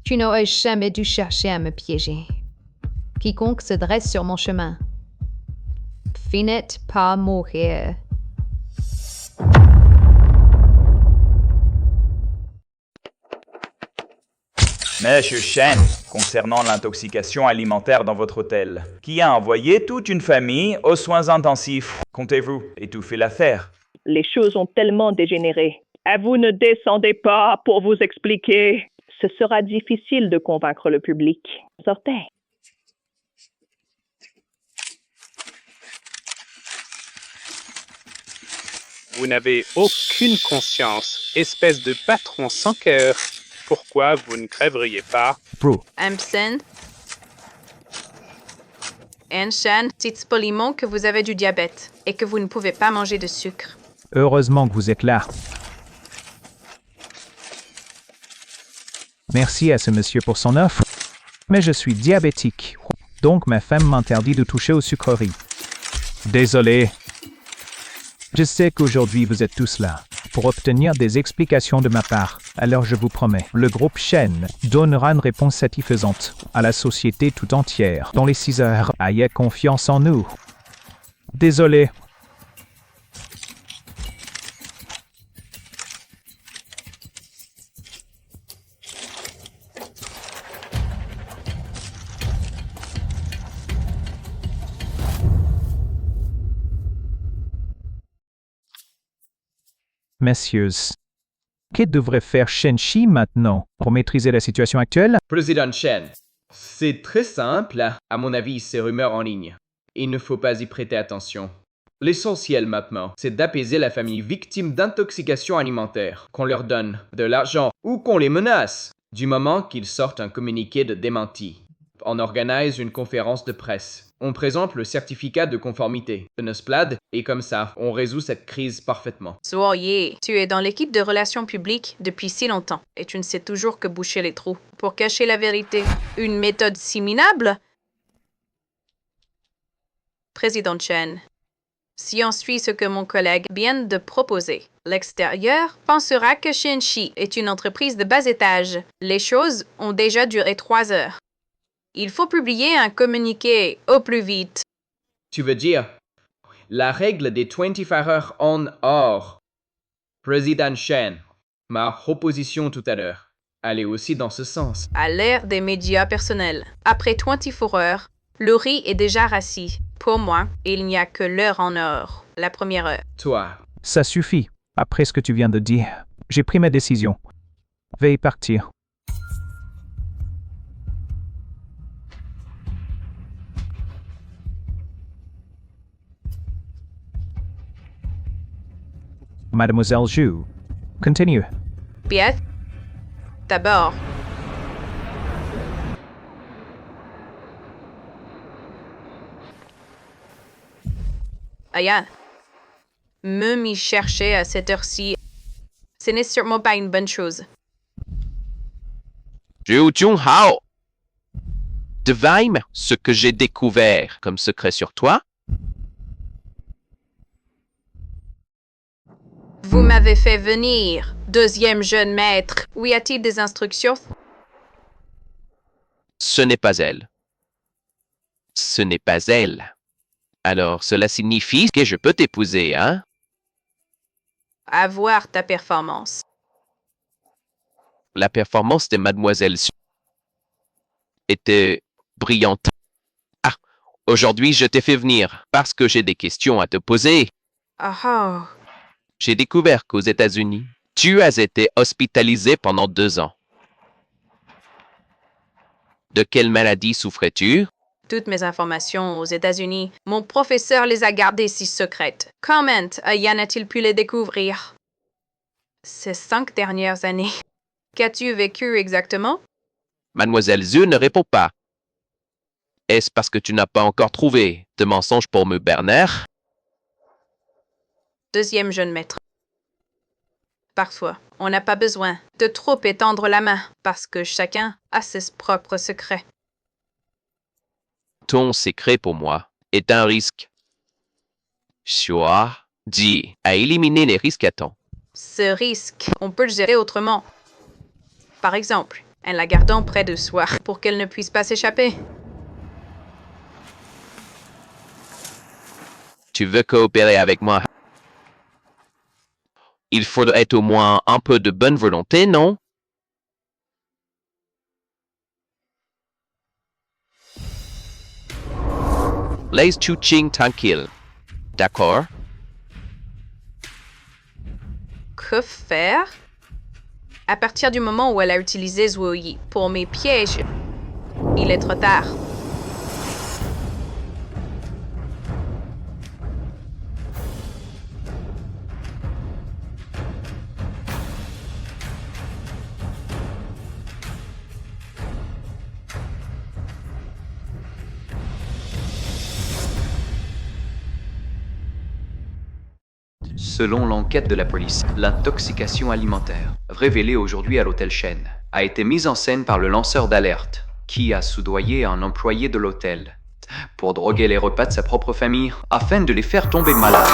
Tu n'aurais jamais dû chercher à me piéger. Quiconque se dresse sur mon chemin finit par mourir. Monsieur Chen, concernant l'intoxication alimentaire dans votre hôtel, qui a envoyé toute une famille aux soins intensifs, comptez-vous étouffer l'affaire? Les choses ont tellement dégénéré. Vous ne descendez pas pour vous expliquer. Ce sera difficile de convaincre le public. Sortez. Vous n'avez aucune conscience, espèce de patron sans cœur. Pourquoi vous ne crèveriez pas? Bro. Amsen. Enshan, dites poliment que vous avez du diabète et que vous ne pouvez pas manger de sucre. Heureusement que vous êtes là. Merci à ce monsieur pour son offre, mais je suis diabétique, donc ma femme m'interdit de toucher aux sucreries. Désolé. Je sais qu'aujourd'hui vous êtes tous là pour obtenir des explications de ma part, alors je vous promets, le groupe Shen donnera une réponse satisfaisante à la société tout entière dans les 6 heures. Ayez confiance en nous. Désolé. Messieurs, que devrait faire Shen-Chi maintenant pour maîtriser la situation actuelle? Président Shen, c'est très simple. À mon avis, ces rumeurs en ligne. Il ne faut pas y prêter attention. L'essentiel maintenant, c'est d'apaiser la famille victime d'intoxication alimentaire, qu'on leur donne de l'argent ou qu'on les menace, du moment qu'ils sortent un communiqué de démenti. On organise une conférence de presse. On présente le certificat de conformité de Nosplad et comme ça, on résout cette crise parfaitement. Soyez, tu es dans l'équipe de relations publiques depuis si longtemps et tu ne sais toujours que boucher les trous pour cacher la vérité. Une méthode si minable? Président Chen, si on suit ce que mon collègue vient de proposer, l'extérieur pensera que Shen-Chi est une entreprise de bas étage. Les choses ont déjà duré 3 heures. Il faut publier un communiqué au plus vite. Tu veux dire la règle des 24 heures en or. Président Shen, ma proposition tout à l'heure, allait aussi dans ce sens. À l'ère des médias personnels, après 24 heures, le riz est déjà rassis. Pour moi, il n'y a que l'heure en or, la première heure. Toi. Ça suffit. Après ce que tu viens de dire, j'ai pris ma décision. Veuillez partir. Mademoiselle Zhu, continue. Bien. D'abord, Aya, me m'y chercher à cette heure-ci, ce n'est sûrement pas une bonne chose. Zhu Junhao, devine ce que j'ai découvert comme secret sur toi. Vous m'avez fait venir, deuxième jeune maître. Où y a-t-il des instructions? Ce n'est pas elle. Ce n'est pas elle. Alors, cela signifie que je peux t'épouser, hein? À voir ta performance. La performance de Mademoiselle Zhu était brillante. Ah, aujourd'hui, je t'ai fait venir parce que j'ai des questions à te poser. Oh. J'ai découvert qu'aux États-Unis, tu as été hospitalisé pendant 2 ans. De quelle maladie souffrais-tu? Toutes mes informations aux États-Unis, mon professeur les a gardées si secrètes. Comment Yann a-t-il pu les découvrir? Ces 5 dernières années. Qu'as-tu vécu exactement? Mademoiselle Zhu ne répond pas. Est-ce parce que tu n'as pas encore trouvé de mensonges pour me Berner? Deuxième jeune maître. Parfois, on n'a pas besoin de trop étendre la main parce que chacun a ses propres secrets. Ton secret pour moi est un risque. Choix dit à éliminer les risques à temps. Ce risque, on peut le gérer autrement. Par exemple, en la gardant près de soi pour qu'elle ne puisse pas s'échapper. Tu veux coopérer avec moi? Il faudrait au moins un peu de bonne volonté, non? Laisse Chu-Ching tranquille. D'accord? Que faire? À partir du moment où elle a utilisé Zhuoyi pour mes pièges, il est trop tard. Selon l'enquête de la police, l'intoxication alimentaire, révélée aujourd'hui à l'hôtel Shen, a été mise en scène par le lanceur d'alerte, qui a soudoyé un employé de l'hôtel pour droguer les repas de sa propre famille afin de les faire tomber malades.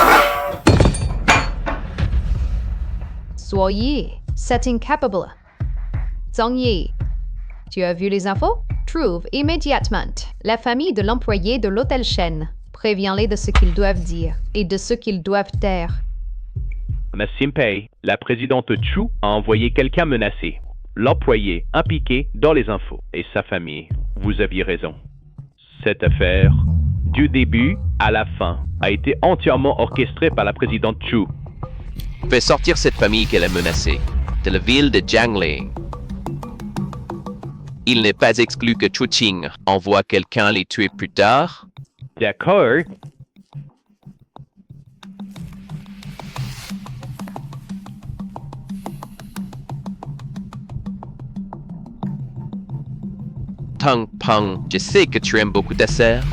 Soyez, c'est incapable. Zhang Yi, tu as vu les infos? Trouve immédiatement la famille de l'employé de l'hôtel Shen. Préviens-les de ce qu'ils doivent dire et de ce qu'ils doivent taire. Miss Simpei, la présidente Chu a envoyé quelqu'un menacé. L'employé impliqué dans les infos et sa famille. Vous aviez raison. Cette affaire, du début à la fin, a été entièrement orchestrée par la présidente Chu. Fais sortir cette famille qu'elle a menacée de la ville de Jiangling. Il n'est pas exclu que Chu Qing envoie quelqu'un les tuer plus tard. D'accord. Tang Peng, je sais que tu aimes beaucoup ta sœur.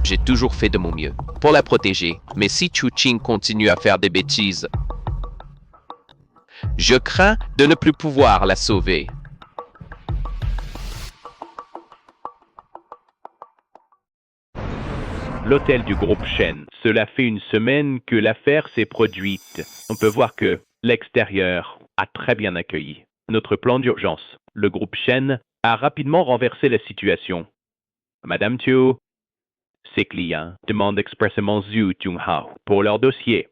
J'ai toujours fait de mon mieux pour la protéger, mais si Chu Qing continue à faire des bêtises, je crains de ne plus pouvoir la sauver. L'hôtel du groupe Shen. Cela fait une semaine que l'affaire s'est produite. On peut voir que l'extérieur a très bien accueilli notre plan d'urgence. Le groupe Shen a rapidement renversé la situation. Madame Chu, ses clients demandent expressément Zhu Junghao pour leur dossier.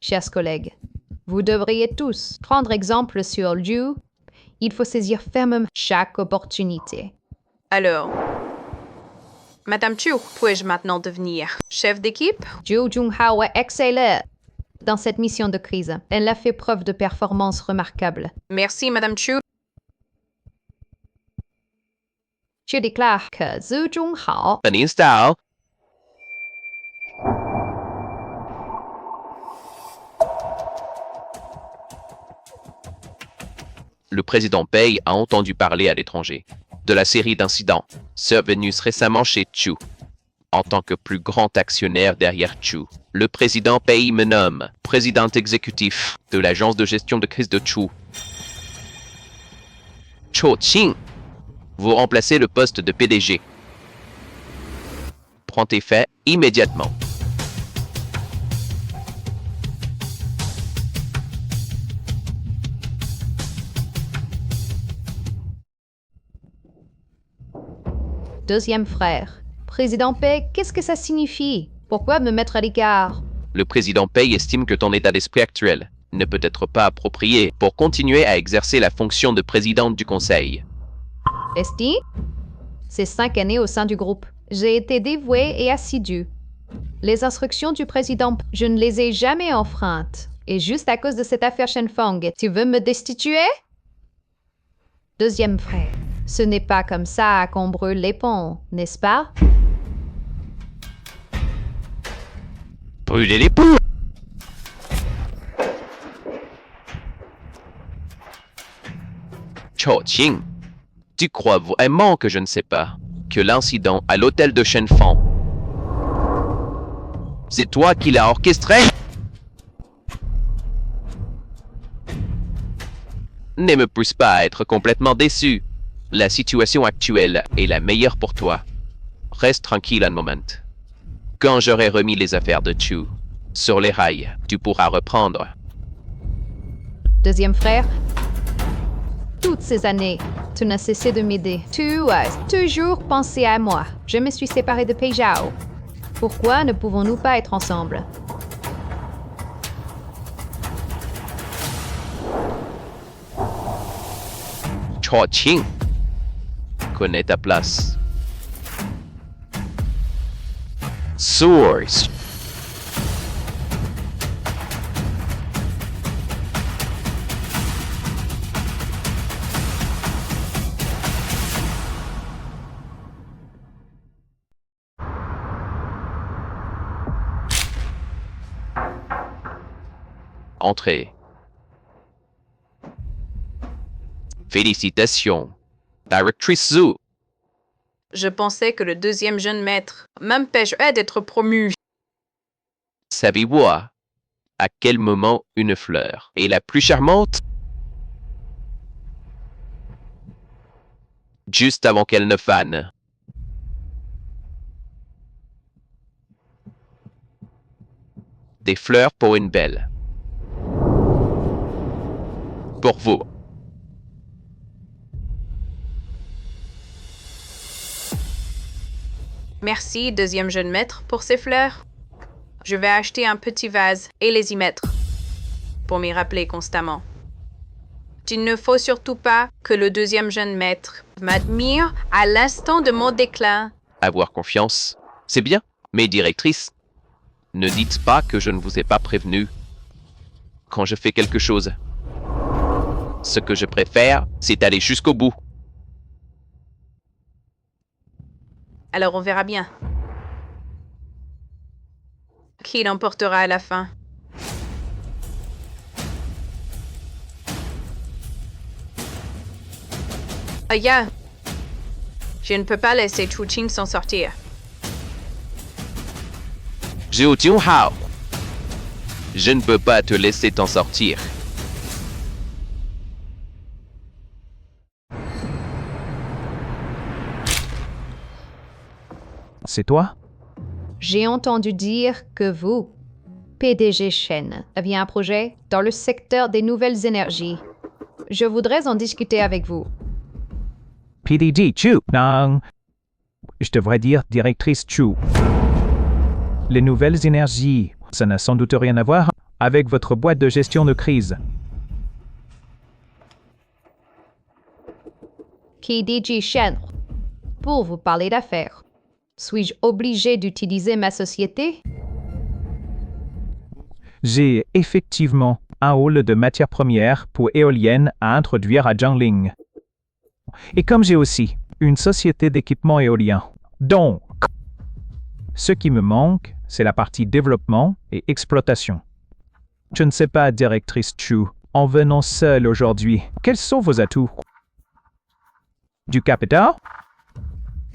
Chers collègues, vous devriez tous prendre exemple sur Liu. Il faut saisir fermement chaque opportunité. Alors, Madame Chu, puis-je maintenant devenir chef d'équipe? Zhu Junghao est excellent dans cette mission de crise. Elle a fait preuve de performance remarquable. Merci, Madame Chu. Je déclare que Zhu Junghao Funny style. Le président Pei a entendu parler à l'étranger de la série d'incidents survenus récemment chez Chu. En tant que plus grand actionnaire derrière Chu, le président Pei me nomme président exécutif de l'agence de gestion de crise de Chu. Chu Qing, vous remplacez le poste de PDG. Prends effet immédiatement. Deuxième frère. Président Pei, qu'est-ce que ça signifie? Pourquoi me mettre à l'écart? Le président Pei estime que ton état d'esprit actuel ne peut être pas approprié pour continuer à exercer la fonction de présidente du conseil. Estime? C'est 5 années au sein du groupe. J'ai été dévouée et assidue. Les instructions du président, je ne les ai jamais enfreintes. Et juste à cause de cette affaire Shenfeng, tu veux me destituer? Deuxième frère. Ce n'est pas comme ça qu'on brûle les ponts, n'est-ce pas? Brûler les ponts! Chu Qing, tu crois vraiment que je ne sais pas que l'incident à l'hôtel de Shenfeng, c'est toi qui l'as orchestré? Ne me pousse pas à être complètement déçu. La situation actuelle est la meilleure pour toi. Reste tranquille un moment. Quand j'aurai remis les affaires de Chu sur les rails, tu pourras reprendre. Deuxième frère, toutes ces années, tu n'as cessé de m'aider. Tu as toujours pensé à moi. Je me suis séparée de Pei Zhao. Pourquoi ne pouvons-nous pas être ensemble? Chu Qing, connais ta place. Source. Entrez. Félicitations, Directrice Zhu. Je pensais que le deuxième jeune maître m'empêcherait d'être promu. Savez-vous à quel moment une fleur est la plus charmante? Juste avant qu'elle ne fane. Des fleurs pour une belle. Pour vous. Merci, deuxième jeune maître, pour ces fleurs. Je vais acheter un petit vase et les y mettre, pour m'y rappeler constamment. Il ne faut surtout pas que le deuxième jeune maître m'admire à l'instant de mon déclin. Avoir confiance, c'est bien, mais directrice, Ne dites pas que je ne vous ai pas prévenu. Quand je fais quelque chose, ce que je préfère, c'est aller jusqu'au bout. Alors on verra bien. Qui l'emportera à la fin? Aya, je ne peux pas laisser Chu Qing s'en sortir. Zhou Junhao, je ne peux pas te laisser t'en sortir. C'est toi? J'ai entendu dire que vous, PDG Shen, aviez un projet dans le secteur des nouvelles énergies. Je voudrais en discuter avec vous. PDG Chu. Non. Je devrais dire directrice Chu. Les nouvelles énergies, ça n'a sans doute rien à voir avec votre boîte de gestion de crise. PDG Shen, pour vous parler d'affaires. Suis-je obligé d'utiliser ma société? J'ai effectivement un hall de matières premières pour éoliennes à introduire à Jiangling. Et comme j'ai aussi une société d'équipement éolien. Donc, ce qui me manque, c'est la partie développement et exploitation. Je ne sais pas, directrice Chu, en venant seule aujourd'hui, quels sont vos atouts? Du capital?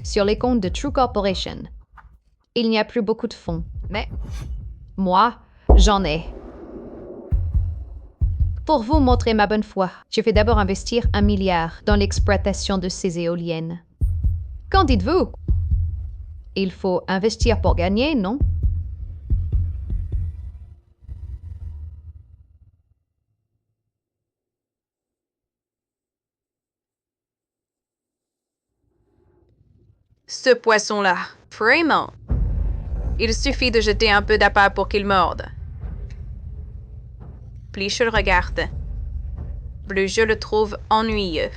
Sur les comptes de True Corporation. Il n'y a plus beaucoup de fonds, mais moi, j'en ai. Pour vous montrer ma bonne foi, je vais d'abord investir 1 milliard dans l'exploitation de ces éoliennes. Qu'en dites-vous? Il faut investir pour gagner, non? Ce poisson-là, vraiment. Il suffit de jeter un peu d'appât pour qu'il morde. Plus je le regarde, plus je le trouve ennuyeux.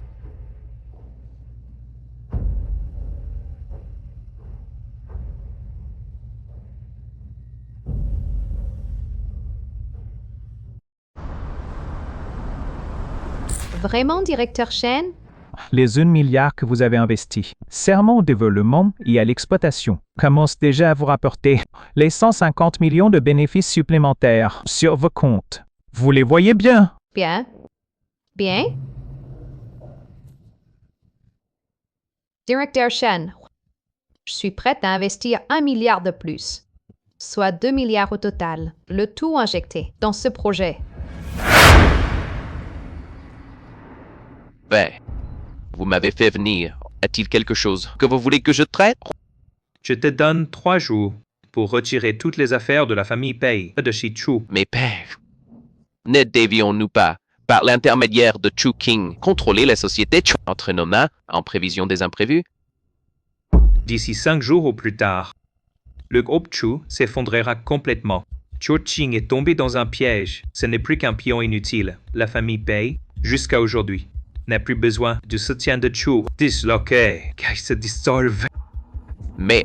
Vraiment, directeur Shen? Les 1 milliard que vous avez investis, serment au développement et à l'exploitation, commencent déjà à vous rapporter les 150 millions de bénéfices supplémentaires sur vos comptes. Vous les voyez bien? Bien. Bien. Directeur Shen, je suis prête à investir 1 milliard de plus, soit 2 milliards au total, le tout injecté dans ce projet. Ben, vous m'avez fait venir. A-t-il quelque chose que vous voulez que je traite? Je te donne 3 jours pour retirer toutes les affaires de la famille Pei de chez Chu. Mais père, ne devions-nous pas, par l'intermédiaire de Chu Qing, contrôler la société Chu entre nos mains en prévision des imprévus? D'ici 5 jours au plus tard, le groupe Chu s'effondrera complètement. Chu Qing est tombé dans un piège. Ce n'est plus qu'un pion inutile. La famille Pei, jusqu'à aujourd'hui, n'a plus besoin du soutien de Chu. Disloqué, car il se dissolve. Mais...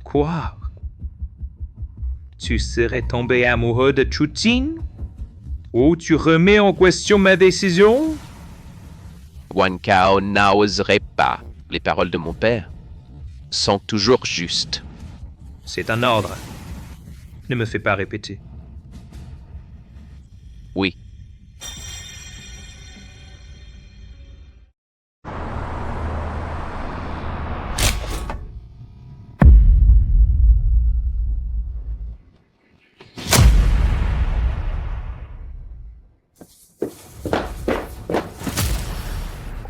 Quoi? Tu serais tombé amoureux de Chu Qing? Ou tu remets en question ma décision? Wan Kao n'oserait pas. Les paroles de mon père sont toujours justes. C'est un ordre. Ne me fais pas répéter. Oui.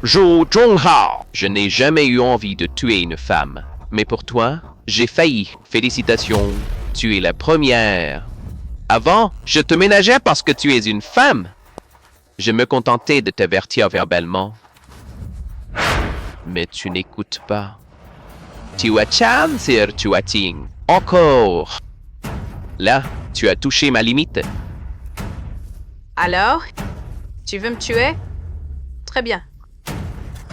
Zhou Junhao, je n'ai jamais eu envie de tuer une femme. Mais pour toi, j'ai failli. Félicitations, tu es la première. Avant, je te ménageais parce que tu es une femme. Je me contentais de t'avertir verbalement. Mais tu n'écoutes pas. Tu as Chan sur tu as Ting. Encore. Là, tu as touché ma limite. Alors, tu veux me tuer? Très bien.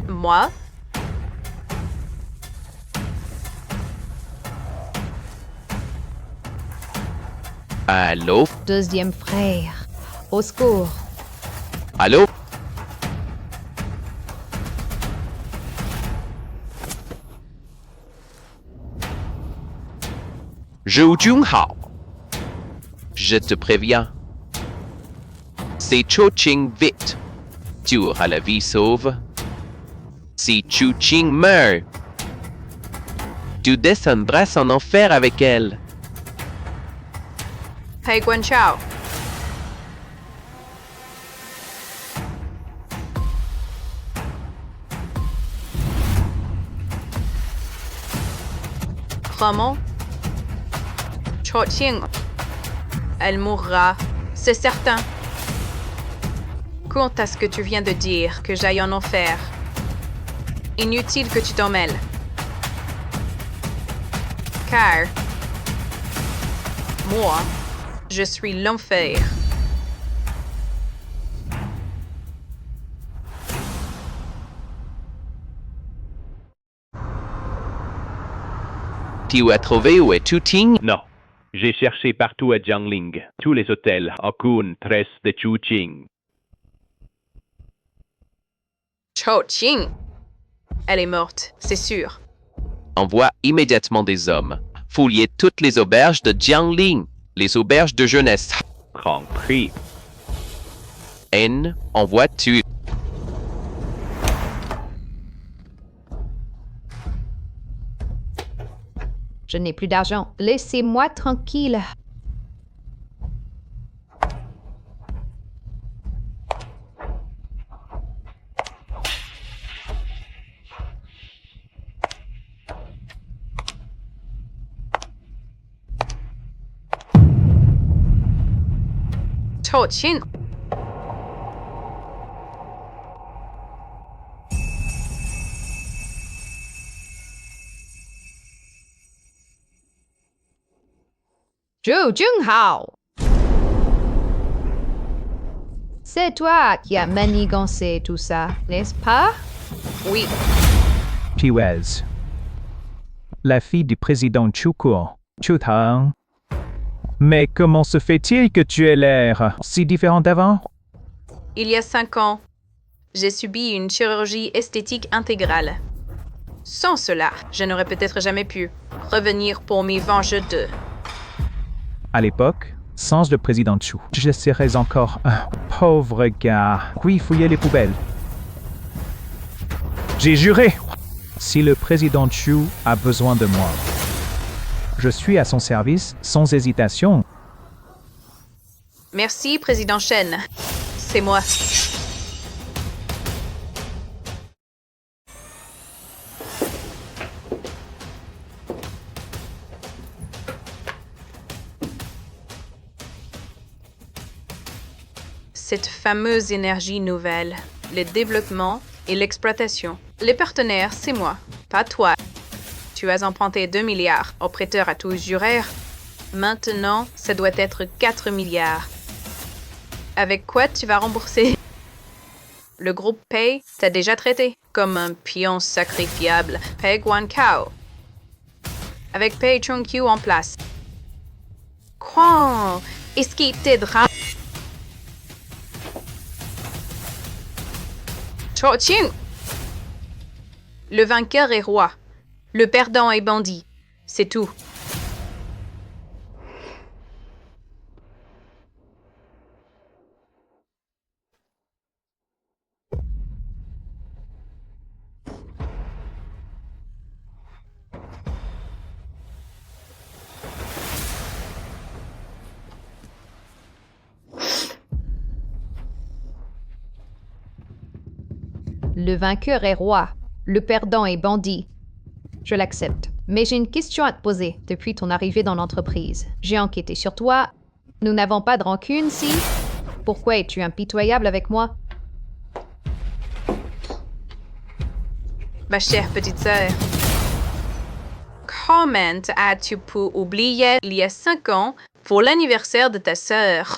Moi? Allô? Deuxième frère. Au secours. Allô? Zhou Junhao. Je te préviens. C'est Cho Ching vite. Tu auras la vie sauve. Si Chu Ching meurt, tu descendras en enfer avec elle. Pei Guanchao. Ramon. Cho Ching. Elle mourra, c'est certain. Quant à ce que tu viens de dire, que j'aille en enfer. Inutile que tu t'en mêles. Car, moi, je suis l'enfer. Tu as trouvé où est Chu Ching? Non. J'ai cherché partout à Jiangling, tous les hôtels, aucune trace de Chu Ching. Cho Ching. Elle est morte, c'est sûr. Envoie immédiatement des hommes. Fouiller toutes les auberges de Jiangling, les auberges de jeunesse. Compris. N, envoie-tu. Je n'ai plus d'argent. Laissez-moi tranquille. Cho Ching. Zhou Junhao. C'est toi qui as manigancé tout ça, n'est-ce pas? Oui. Tu es la fille du président Chukuo, Chu Tang. Mais comment se fait-il que tu aies l'air si différent d'avant? Il y a 5 ans, j'ai subi une chirurgie esthétique intégrale. Sans cela, je n'aurais peut-être jamais pu revenir pour m'y venger d'eux. À l'époque, sans le président Chu, je serais encore un pauvre gars. Oui, fouiller les poubelles. J'ai juré! Si le président Chu a besoin de moi, je suis à son service sans hésitation. Merci, Président Shen. C'est moi. Cette fameuse énergie nouvelle, le développement et l'exploitation. Les partenaires, c'est moi, pas toi. Tu as emprunté 2 milliards aux prêteurs à taux juraires. Maintenant, ça doit être 4 milliards. Avec quoi tu vas rembourser? Le groupe Pei t'a déjà traité comme un pion sacrifiable. Pei Guancao. Avec Pei Chongqiu en place. Quoi? Est-ce qu'il t'aidera? Cho Ching. Le vainqueur est roi. Le perdant est bandit. C'est tout. Le vainqueur est roi. Le perdant est bandit. Je l'accepte. Mais j'ai une question à te poser depuis ton arrivée dans l'entreprise. J'ai enquêté sur toi. Nous n'avons pas de rancune, si? Pourquoi es-tu impitoyable avec moi? Ma chère petite sœur, comment as-tu pu oublier il y a 5 ans pour l'anniversaire de ta sœur?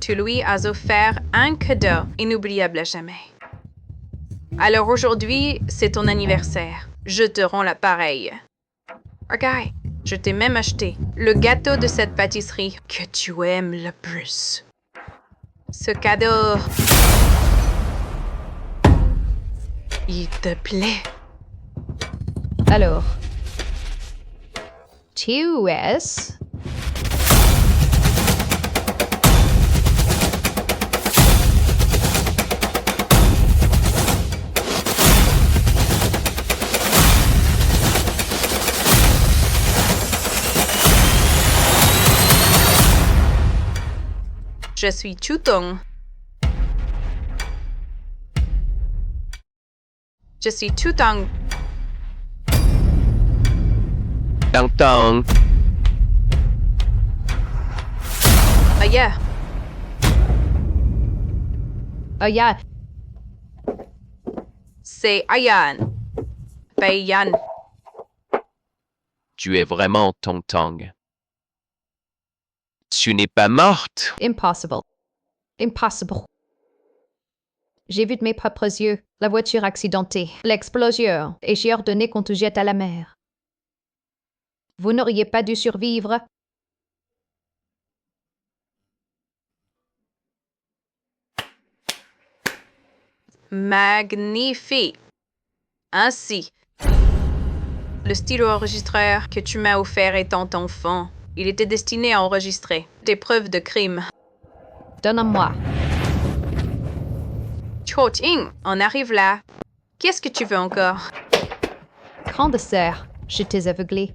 Tu lui as offert un cadeau inoubliable à jamais. Alors aujourd'hui, c'est ton anniversaire. Je te rends l'appareil. Regarde, Je t'ai même acheté le gâteau de cette pâtisserie que tu aimes le plus. Ce cadeau... il te plaît. Alors, tu es... Je suis Chutong. Je suis Chutong. Tang tang. Aya. Aya. C'est Ayan. Bayan. Tu es vraiment Tong Tong. Tu n'es pas morte. Impossible. Impossible. J'ai vu de mes propres yeux la voiture accidentée, l'explosion, et j'ai ordonné qu'on te jette à la mer. Vous n'auriez pas dû survivre. Magnifique. Ainsi, le stylo enregistreur que tu m'as offert étant enfant, il était destiné à enregistrer des preuves de crime. Donne-moi. Cho-Ching, on arrive là. Qu'est-ce que tu veux encore? Grande sœur, je t'ai aveuglé.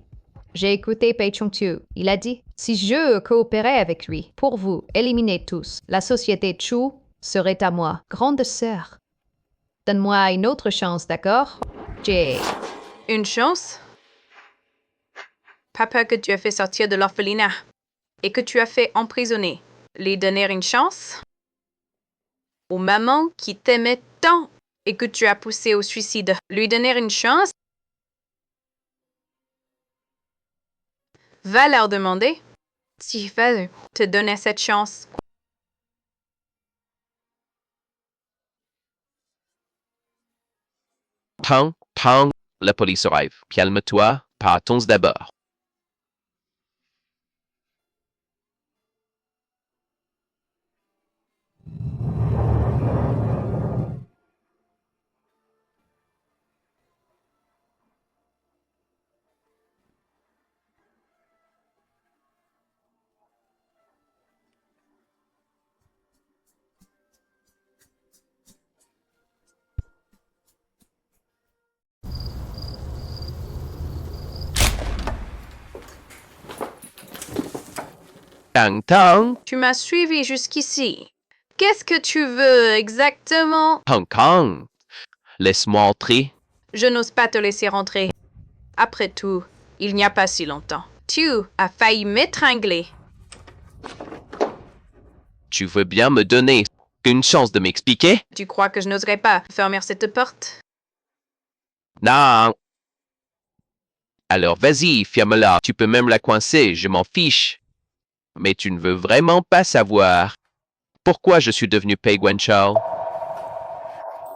J'ai écouté Pei Chung-tu. Il a dit, si je coopérais avec lui, pour vous éliminer tous, la société Chu serait à moi. Grande sœur, donne-moi une autre chance, d'accord? J'ai... Une chance? Papa que tu as fait sortir de l'orphelinat et que tu as fait emprisonner. Lui donner une chance? Aux mamans qui t'aimaient tant et que tu as poussé au suicide. Lui donner une chance? Va leur demander s'ils veulent te donner cette chance. Pang, pang. La police arrive. Calme-toi. Partons d'abord. Tang tang. Tu m'as suivi jusqu'ici. Qu'est-ce que tu veux exactement? Hong Kong. Laisse-moi entrer. Je n'ose pas te laisser rentrer. Après tout, il n'y a pas si longtemps, tu as failli m'étrangler. Tu veux bien me donner une chance de m'expliquer? Tu crois que je n'oserais pas fermer cette porte? Non. Alors vas-y, ferme-la. Tu peux même la coincer, je m'en fiche. Mais tu ne veux vraiment pas savoir pourquoi je suis devenu Pei Guanchao.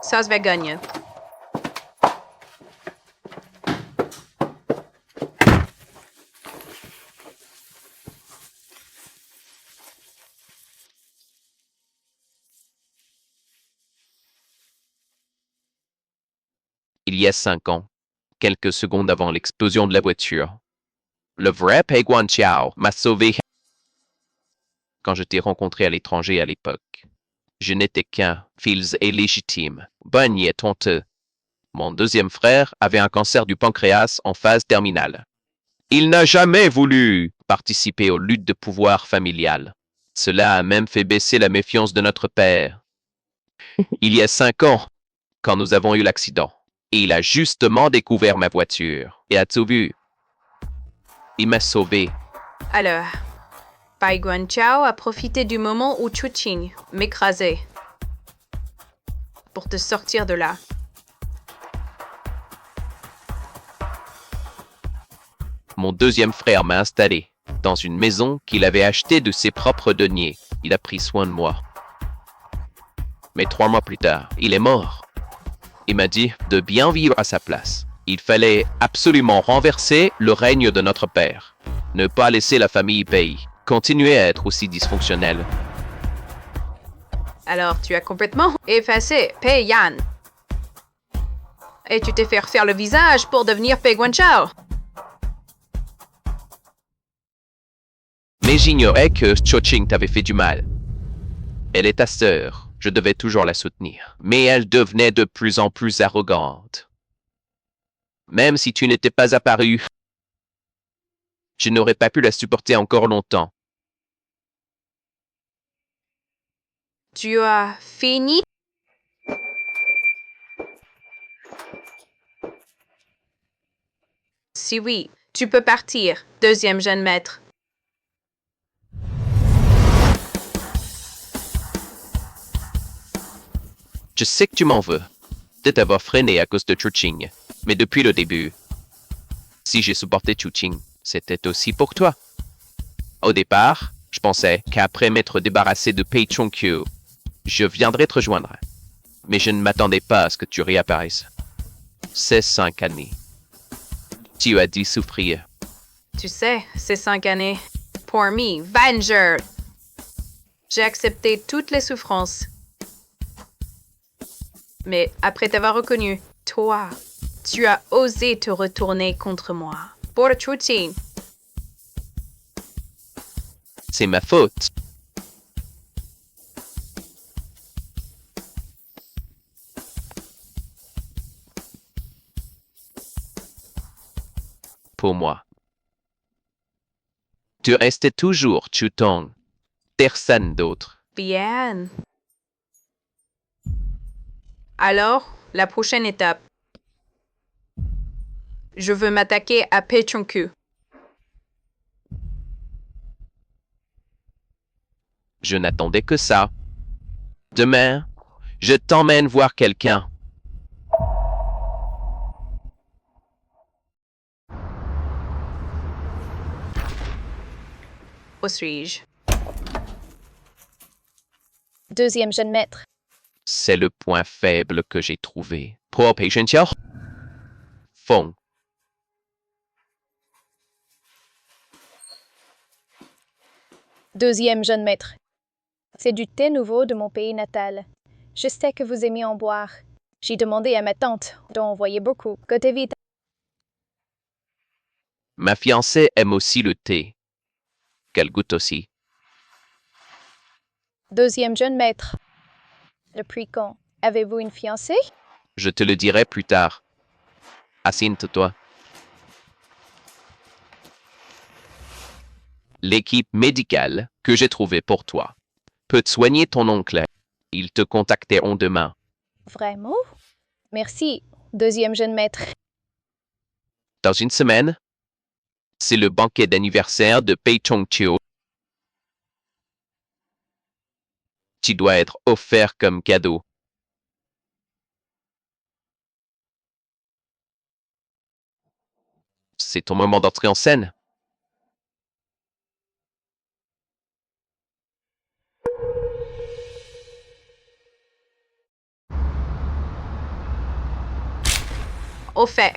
Ça se va gagner. Il y a 5 ans, quelques secondes avant l'explosion de la voiture, le vrai Pei Guanchao m'a sauvé quand je t'ai rencontré à l'étranger à l'époque. Je n'étais qu'un fils illégitime, bonnier honteux. Mon deuxième frère avait un cancer du pancréas en phase terminale. Il n'a jamais voulu participer aux luttes de pouvoir familiales. Cela a même fait baisser la méfiance de notre père. Il y a 5 ans, quand nous avons eu l'accident, et il a justement découvert ma voiture. Et as-tu vu? Il m'a sauvé. Alors, Pei Guanchao a profité du moment où Chu-Ching m'écrasait pour te sortir de là. Mon deuxième frère m'a installé dans une maison qu'il avait achetée de ses propres deniers. Il a pris soin de moi. Mais 3 mois plus tard, il est mort. Il m'a dit de bien vivre à sa place. Il fallait absolument renverser le règne de notre père. Ne pas laisser la famille Pei continuer à être aussi dysfonctionnelle. Alors tu as complètement effacé Pei Yan. Et tu t'es fait refaire le visage pour devenir Pei Guanchao. Mais j'ignorais que Cho Ching t'avait fait du mal. Elle est ta sœur, je devais toujours la soutenir. Mais elle devenait de plus en plus arrogante. Même si tu n'étais pas apparu, je n'aurais pas pu la supporter encore longtemps. Tu as fini? Si oui, tu peux partir, deuxième jeune maître. Je sais que tu m'en veux, de t'avoir freiné à cause de Chu Ching. Mais depuis le début, si j'ai supporté Chu Ching, c'était aussi pour toi. Au départ, je pensais qu'après m'être débarrassé de Pei Chong-kyu, je viendrais te rejoindre. Mais je ne m'attendais pas à ce que tu réapparaisses. Ces 5 années. Tu as dû souffrir. Tu sais, ces 5 années, pour moi, Venger. J'ai accepté toutes les souffrances. Mais après t'avoir reconnu, toi, tu as osé te retourner contre moi. Pour Chu Ching. C'est ma faute. Pour moi. Tu restais toujours Chu Tong. Personne d'autre. Bien. Alors, la prochaine étape. Je veux m'attaquer à Pei Chong-kyu. Je n'attendais que ça. Demain, je t'emmène voir quelqu'un. Où suis-je? Deuxième jeune maître. C'est le point faible que j'ai trouvé. Pour Pei Chong-kyu. Fong. Deuxième jeune maître. C'est du thé nouveau de mon pays natal. Je sais que vous aimez en boire. J'ai demandé à ma tante d'en envoyer beaucoup. Côté vite. Ma fiancée aime aussi le thé. Qu'elle goûte aussi. Deuxième jeune maître. Depuis quand? Avez-vous une fiancée? Je te le dirai plus tard. Assieds-toi. L'équipe médicale que j'ai trouvée pour toi peut te soigner ton oncle. Ils te contacteront demain. Vraiment? Merci, deuxième jeune maître. Dans une semaine, c'est le banquet d'anniversaire de Pei Chong-kyu. Tu dois être offert comme cadeau. C'est ton moment d'entrer en scène. Au fait,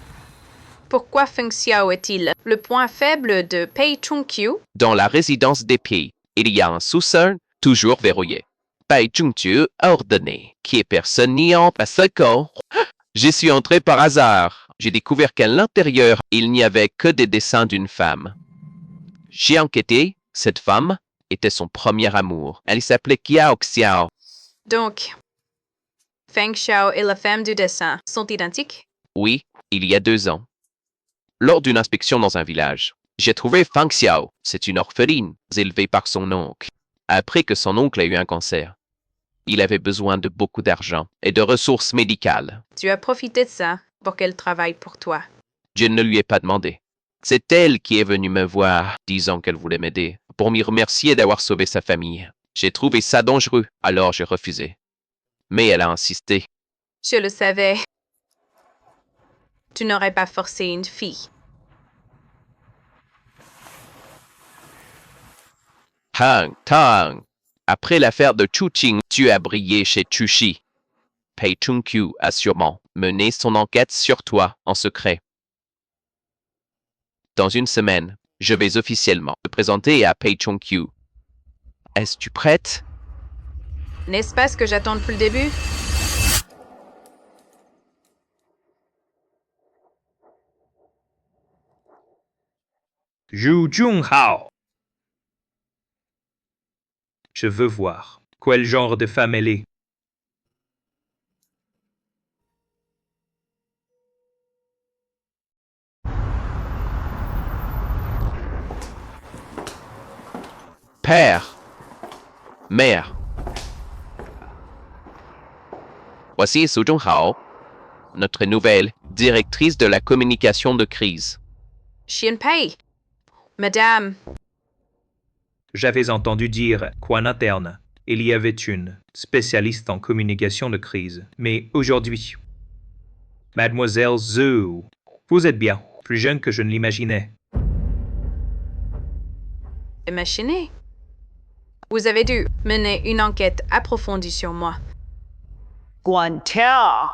pourquoi Feng Xiao est-il le point faible de Pei Chong-kyu? Dans la résidence des Pei, il y a un sous-sol toujours verrouillé. Pei Chong-kyu a ordonné qu'il n'y ait personne n'y entre à 5 ans. J'y suis entré par hasard. J'ai découvert qu'à l'intérieur, il n'y avait que des dessins d'une femme. J'ai enquêté. Cette femme était son premier amour. Elle s'appelait Kiao Xiao. Donc, Feng Xiao et la femme du dessin sont identiques? Oui, il y a 2 ans. Lors d'une inspection dans un village, j'ai trouvé Feng Xiao. C'est une orpheline, élevée par son oncle. Après que son oncle a eu un cancer, il avait besoin de beaucoup d'argent et de ressources médicales. Tu as profité de ça pour qu'elle travaille pour toi. Je ne lui ai pas demandé. C'est elle qui est venue me voir, disant qu'elle voulait m'aider, pour m'y remercier d'avoir sauvé sa famille. J'ai trouvé ça dangereux, alors j'ai refusé. Mais elle a insisté. Je le savais. Tu n'aurais pas forcé une fille. Hang Tang. Après l'affaire de Chu Ching, tu as brillé chez Chu Shi. Pei Chung-kyu a sûrement mené son enquête sur toi en secret. Dans une semaine, je vais officiellement te présenter à Pei Chung-kyu. Es-tu prête? N'est-ce pas ce que j'attends depuis le début? Zhu Junhao. Je veux voir quel genre de femme elle est. Père, mère. Voici Su Junhao, notre nouvelle directrice de la communication de crise. Xianpei, Madame, J'avais entendu dire qu'en interne, il y avait une spécialiste en communication de crise. Mais aujourd'hui, Mademoiselle Zhu, vous êtes bien plus jeune que je ne l'imaginais. imaginez. Vous avez dû mener une enquête approfondie sur moi. Guantao.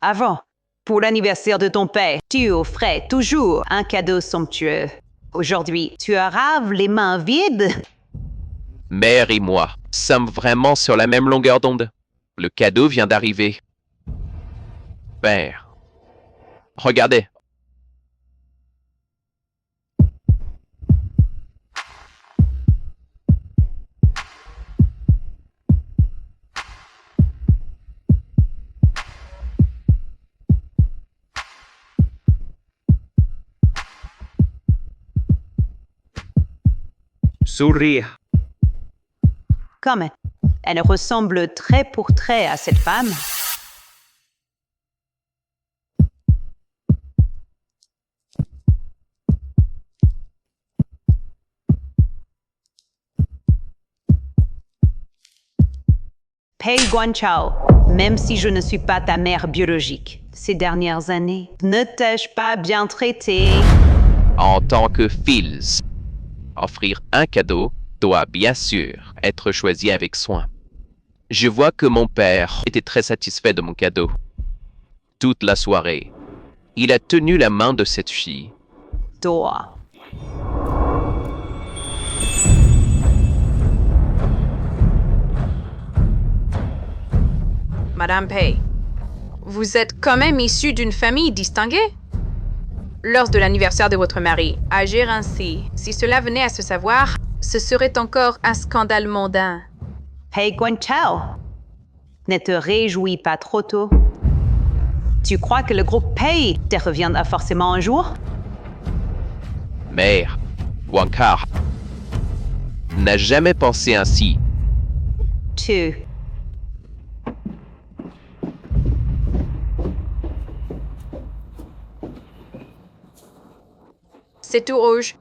Avant, pour l'anniversaire de ton père, tu offrais toujours un cadeau somptueux. Aujourd'hui, tu arrives les mains vides. Mère et moi sommes vraiment sur la même longueur d'onde. Le cadeau vient d'arriver. Père, regardez. Sourire. Comme elle ressemble trait pour trait à cette femme. Pei Guanchao, même si je ne suis pas ta mère biologique, ces dernières années, ne t'ai-je pas bien traité? En tant que fils, offrir un cadeau doit bien sûr être choisi avec soin. Je vois que mon père était très satisfait de mon cadeau. Toute la soirée, il a tenu la main de cette fille. Toi. Madame Pei, vous êtes quand même issue d'une famille distinguée. Lors de l'anniversaire de votre mari, agir ainsi, si cela venait à se savoir, ce serait encore un scandale mondain. Pei Guanchao, ne te réjouis pas trop tôt. Tu crois que le groupe Pei te reviendra forcément un jour? Mère, Wankar n'a jamais pensé ainsi. Tu. C'est tout rouge.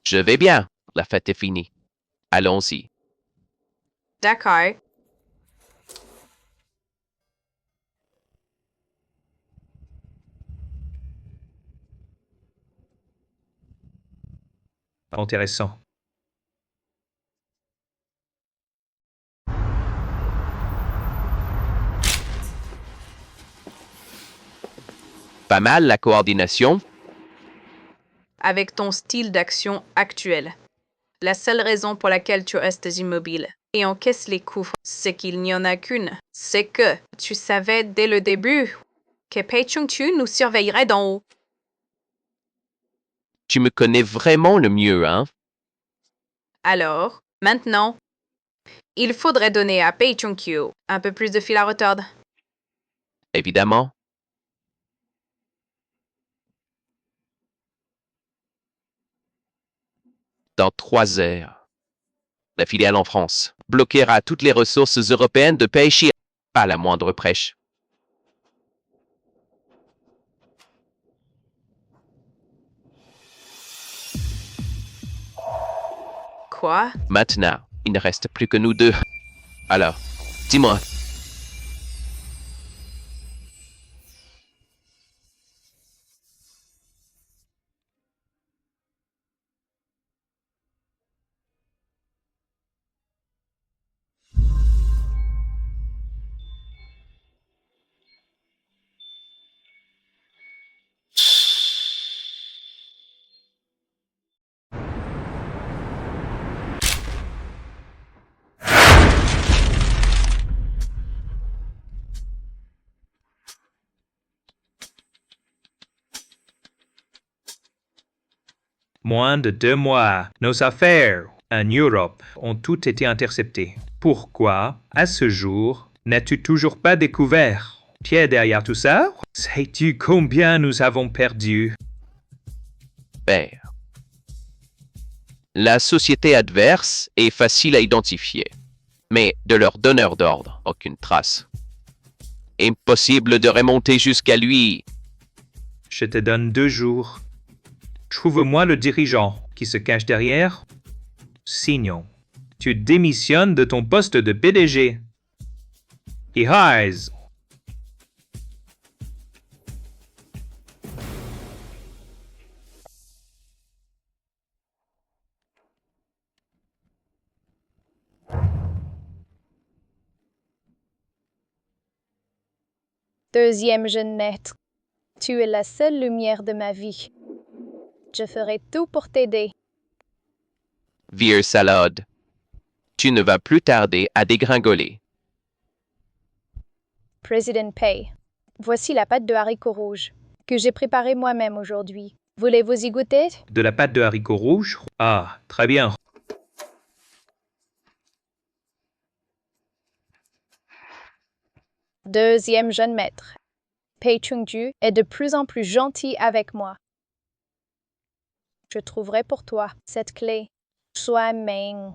Je vais bien, la fête est finie. Allons-y. D'accord. Intéressant. Pas mal la coordination. Avec ton style d'action actuel. La seule raison pour laquelle tu restes immobile et encaisses les coups, c'est qu'il n'y en a qu'une. C'est que tu savais dès le début que Pei Chung-kyu nous surveillerait d'en haut. Tu me connais vraiment le mieux, hein? Alors, maintenant, il faudrait donner à Pei Chung-kyu un peu plus de fil à retordre. Évidemment. Dans 3 heures, la filiale en France bloquera toutes les ressources européennes de Peichi à la moindre prêche. Quoi? Maintenant, il ne reste plus que nous deux. Alors, dis-moi. Moins de 2 mois. Nos affaires en Europe ont toutes été interceptées. Pourquoi, à ce jour, n'as-tu toujours pas découvert qui est derrière tout ça? Sais-tu combien nous avons perdu? Père. La société adverse est facile à identifier, mais de leur donneur d'ordre, aucune trace. Impossible de remonter jusqu'à lui. Je te donne 2 jours. Trouve-moi le dirigeant qui se cache derrière. Signons. Tu démissionnes de ton poste de PDG. Et Hayes. Deuxième jeune maître, tu es la seule lumière de ma vie. Je ferai tout pour t'aider. Vire salade. Tu ne vas plus tarder à dégringoler. Président Pay, voici la pâte de haricots rouges que j'ai préparée moi-même aujourd'hui. Voulez-vous y goûter? De la pâte de haricots rouges? Ah, très bien. Deuxième jeune maître, Pei Chungju est de plus en plus gentil avec moi. Je trouverai pour toi cette clé. Sois Meng.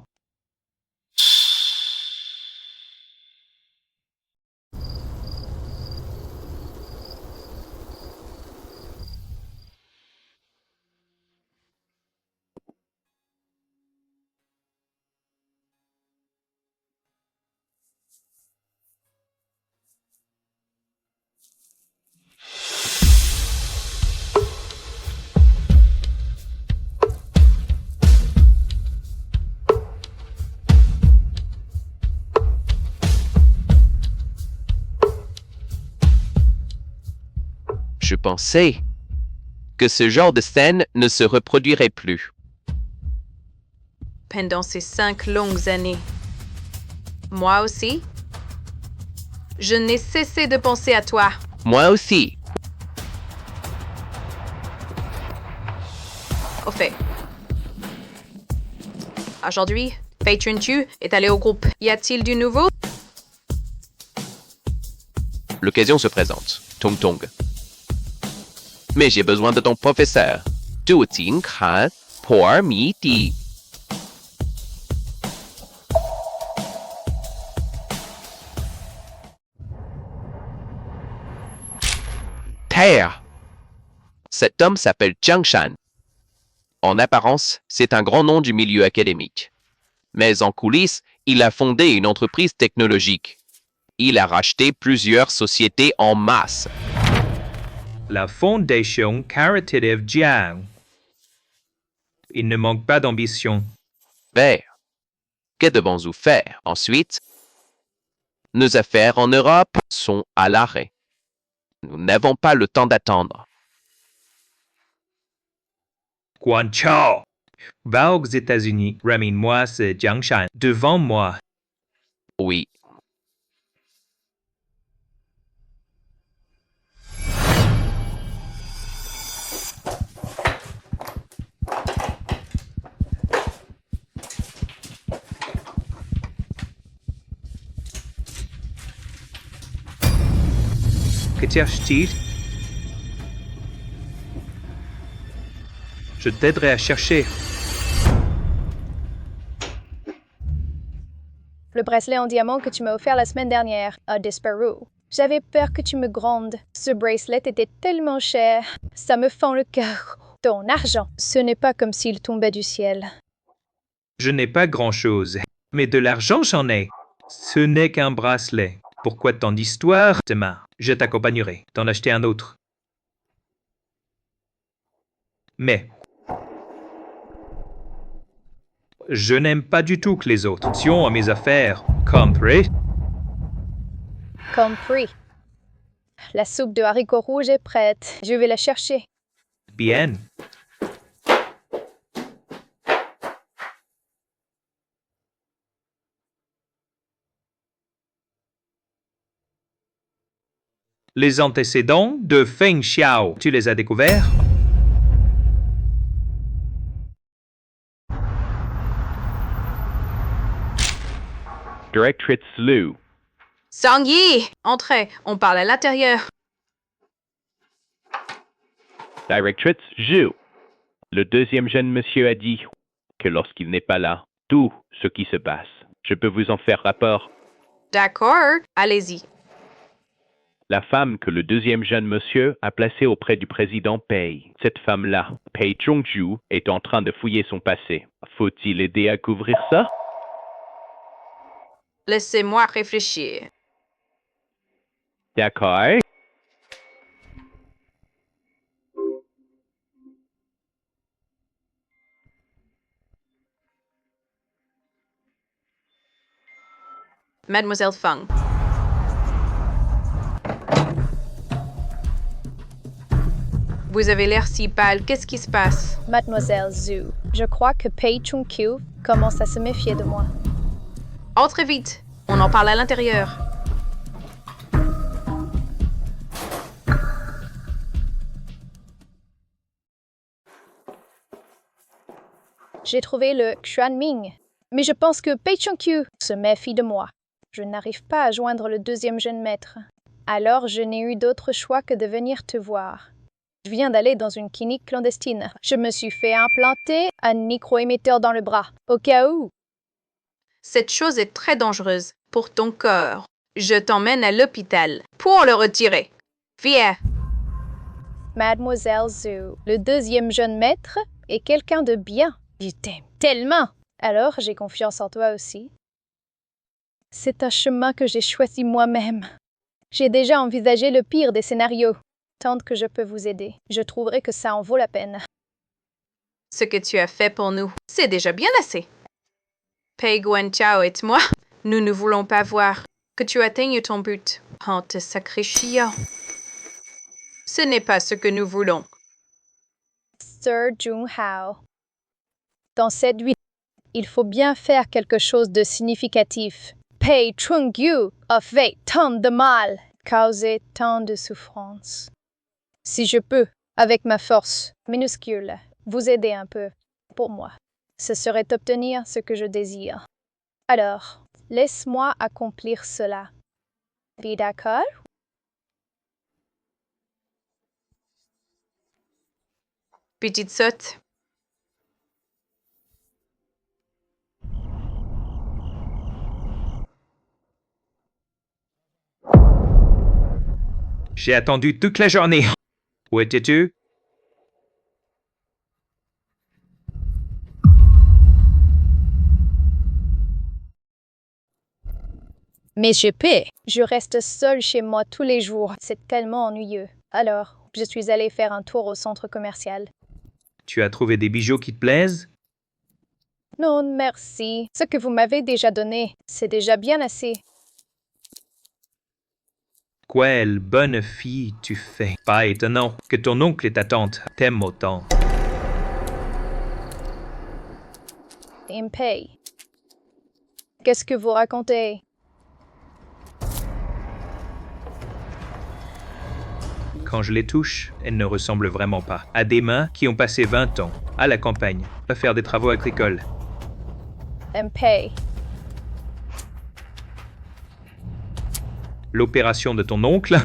Je pensais que ce genre de scène ne se reproduirait plus. Pendant ces 5 longues années. Moi aussi. Je n'ai cessé de penser à toi. Moi aussi. Au fait. Aujourd'hui, Pei Chungju est allé au groupe. Y a-t-il du nouveau? L'occasion se présente. Tong Tong. Mais j'ai besoin de ton professeur. Tu ting ha pour midi. Terre. Cet homme s'appelle Jiang Shan. En apparence, c'est un grand nom du milieu académique. Mais en coulisses, il a fondé une entreprise technologique. Il a racheté plusieurs sociétés en masse. La Fondation Caritative Jiang. Il ne manque pas d'ambition. Père, que devons-nous faire ensuite? Nos affaires en Europe sont à l'arrêt. Nous n'avons pas le temps d'attendre. Guan Chao, va aux États-Unis, ramène-moi ce Jiang Shan devant moi. Oui. Que cherches-tu? Je t'aiderai à chercher. Le bracelet en diamant que tu m'as offert la semaine dernière a disparu. J'avais peur que tu me grondes. Ce bracelet était tellement cher. Ça me fend le cœur. Ton argent, ce n'est pas comme s'il tombait du ciel. Je n'ai pas grand-chose, mais de l'argent j'en ai. Ce n'est qu'un bracelet. Pourquoi tant d'histoires? Demain, je t'accompagnerai d'en acheter un autre. Mais je n'aime pas du tout que les autres sions à mes affaires. Compris? Compris. La soupe de haricots rouges est prête. Je vais la chercher. Bien. Les antécédents de Feng Xiao, tu les as découverts? Directrice Liu. Sang-Yi, entrez, on parle à l'intérieur. Directrice Zhu. Le deuxième jeune monsieur a dit que lorsqu'il n'est pas là, tout ce qui se passe, je peux vous en faire rapport. D'accord, allez-y. La femme que le deuxième jeune monsieur a placée auprès du président Pei. Cette femme-là, Pei Chongju, est en train de fouiller son passé. Faut-il aider à couvrir ça? Laissez-moi réfléchir. D'accord. Mademoiselle Feng. Vous avez l'air si pâle. Qu'est-ce qui se passe? Mademoiselle Zhu, je crois que Pei Chung-kyu commence à se méfier de moi. Entrez vite. On en parle à l'intérieur. J'ai trouvé le Xuanming, mais je pense que Pei Chung-kyu se méfie de moi. Je n'arrive pas à joindre le deuxième jeune maître. Alors, je n'ai eu d'autre choix que de venir te voir. Je viens d'aller dans une clinique clandestine. Je me suis fait implanter un micro-émetteur dans le bras, au cas où. Cette chose est très dangereuse pour ton corps. Je t'emmène à l'hôpital pour le retirer. Viens. Mademoiselle Zhu, le deuxième jeune maître est quelqu'un de bien. Je t'aime tellement. Alors, j'ai confiance en toi aussi. C'est un chemin que j'ai choisi moi-même. J'ai déjà envisagé le pire des scénarios. Tant que je peux vous aider, je trouverai que ça en vaut la peine. Ce que tu as fait pour nous, c'est déjà bien assez. Pei Guanchao et moi, nous ne voulons pas voir que tu atteignes ton but en te sacrifiant. Ce n'est pas ce que nous voulons. Sir Jung-hao, dans cette vie, il faut bien faire quelque chose de significatif. Pei Chung-kyu a fait tant de mal, causé tant de souffrance. Si je peux, avec ma force minuscule, vous aider un peu, pour moi, ce serait obtenir ce que je désire. Alors, laisse-moi accomplir cela. Es-tu d'accord? Petite sotte. J'ai attendu toute la journée. Où étais-tu? Mais je peux. Je reste seule chez moi tous les jours. C'est tellement ennuyeux. Alors, je suis allée faire un tour au centre commercial. Tu as trouvé des bijoux qui te plaisent? Non, merci. Ce que vous m'avez déjà donné, c'est déjà bien assez. Quelle bonne fille tu fais. Pas étonnant que ton oncle et ta tante t'aiment autant. Pei, qu'est-ce que vous racontez? Quand je les touche, elles ne ressemblent vraiment pas à des mains qui ont passé 20 ans à la campagne à faire des travaux agricoles. Pei, L'opération de ton oncle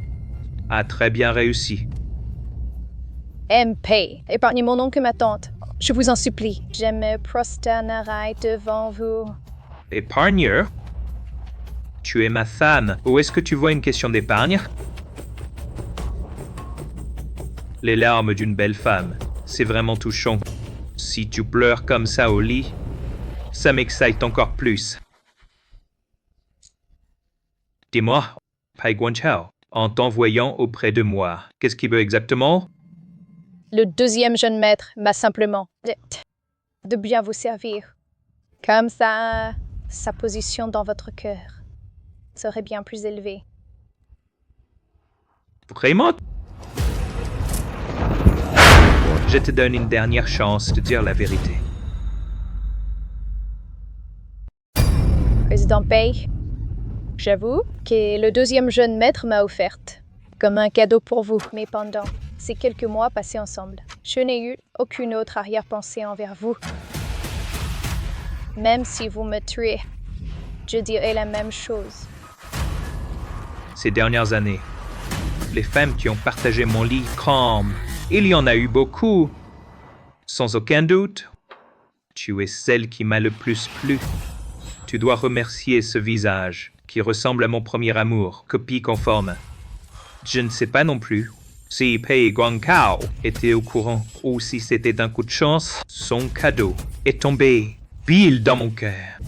a très bien réussi. Pei, épargnez mon oncle et ma tante. Je vous en supplie. Je me prosternerai devant vous. Épargne? Tu es ma femme. Où est-ce que tu vois une question d'épargne? Les larmes d'une belle femme, c'est vraiment touchant. Si tu pleures comme ça au lit, ça m'excite encore plus. Dis-moi, Pei Guanchao, en t'envoyant auprès de moi, qu'est-ce qu'il veut exactement? Le deuxième jeune maître m'a simplement de bien vous servir. Comme ça, sa position dans votre cœur serait bien plus élevée. Vraiment? Je te donne une dernière chance de dire la vérité. Président Pei, j'avoue que le deuxième jeune maître m'a offerte comme un cadeau pour vous. Mais pendant ces quelques mois passés ensemble, je n'ai eu aucune autre arrière-pensée envers vous. Même si vous me tuez, Je dirais la même chose. Ces dernières années, les femmes qui ont partagé mon lit calme, il y en a eu beaucoup. Sans aucun doute, tu es celle qui m'a le plus plu. Tu dois remercier ce visage qui ressemble à mon premier amour, copie conforme. Je ne sais pas non plus si Pei Guangkao était au courant ou si c'était d'un coup de chance, son cadeau est tombé pile dans mon cœur.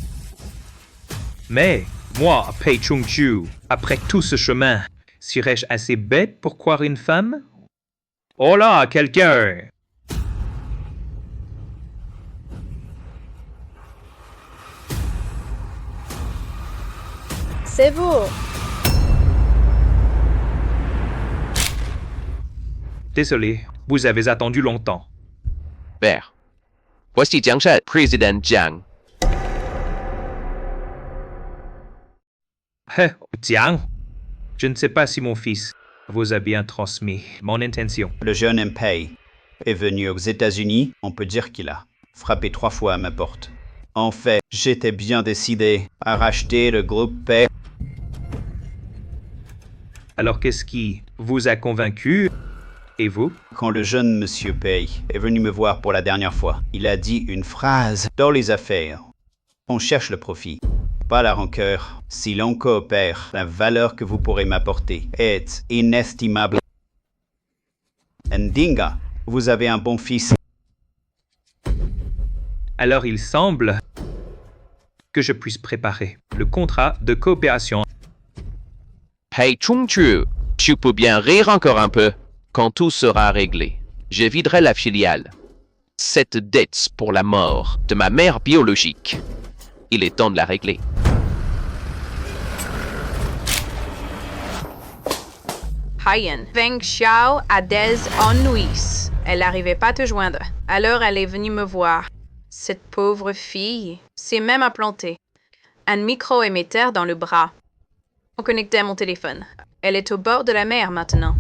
Mais moi, Pei Chung-Chu, après tout ce chemin, serais-je assez bête pour croire une femme? Oh là, quelqu'un! C'est vous! Désolé, vous avez attendu longtemps. Père. Voici Jiang Shan, président Jiang. Jiang, je ne sais pas si mon fils vous a bien transmis mon intention. Le jeune Mpei est venu aux États-Unis, on peut dire qu'il a frappé 3 fois à ma porte. En fait, j'étais bien décidé à racheter le groupe Pei. Alors qu'est-ce qui vous a convaincu? Et vous? Quand le jeune monsieur Pei est venu me voir pour la dernière fois, il a dit une phrase dans les affaires. On cherche le profit, pas la rancœur. Si l'on coopère, la valeur que vous pourrez m'apporter est inestimable. Ndinga, vous avez un bon fils. Alors il semble que je puisse préparer le contrat de coopération. Pei Chung-Chu, tu peux bien rire encore un peu. Quand tout sera réglé, je viderai la filiale. Cette dette pour la mort de ma mère biologique, il est temps de la régler. Haiyan, Feng Xiao a des ennuis. Elle n'arrivait pas à te joindre. Alors elle est venue me voir. Cette pauvre fille s'est même implantée un micro-émetteur dans le bras. On connectait à mon téléphone. Elle est au bord de la mer maintenant.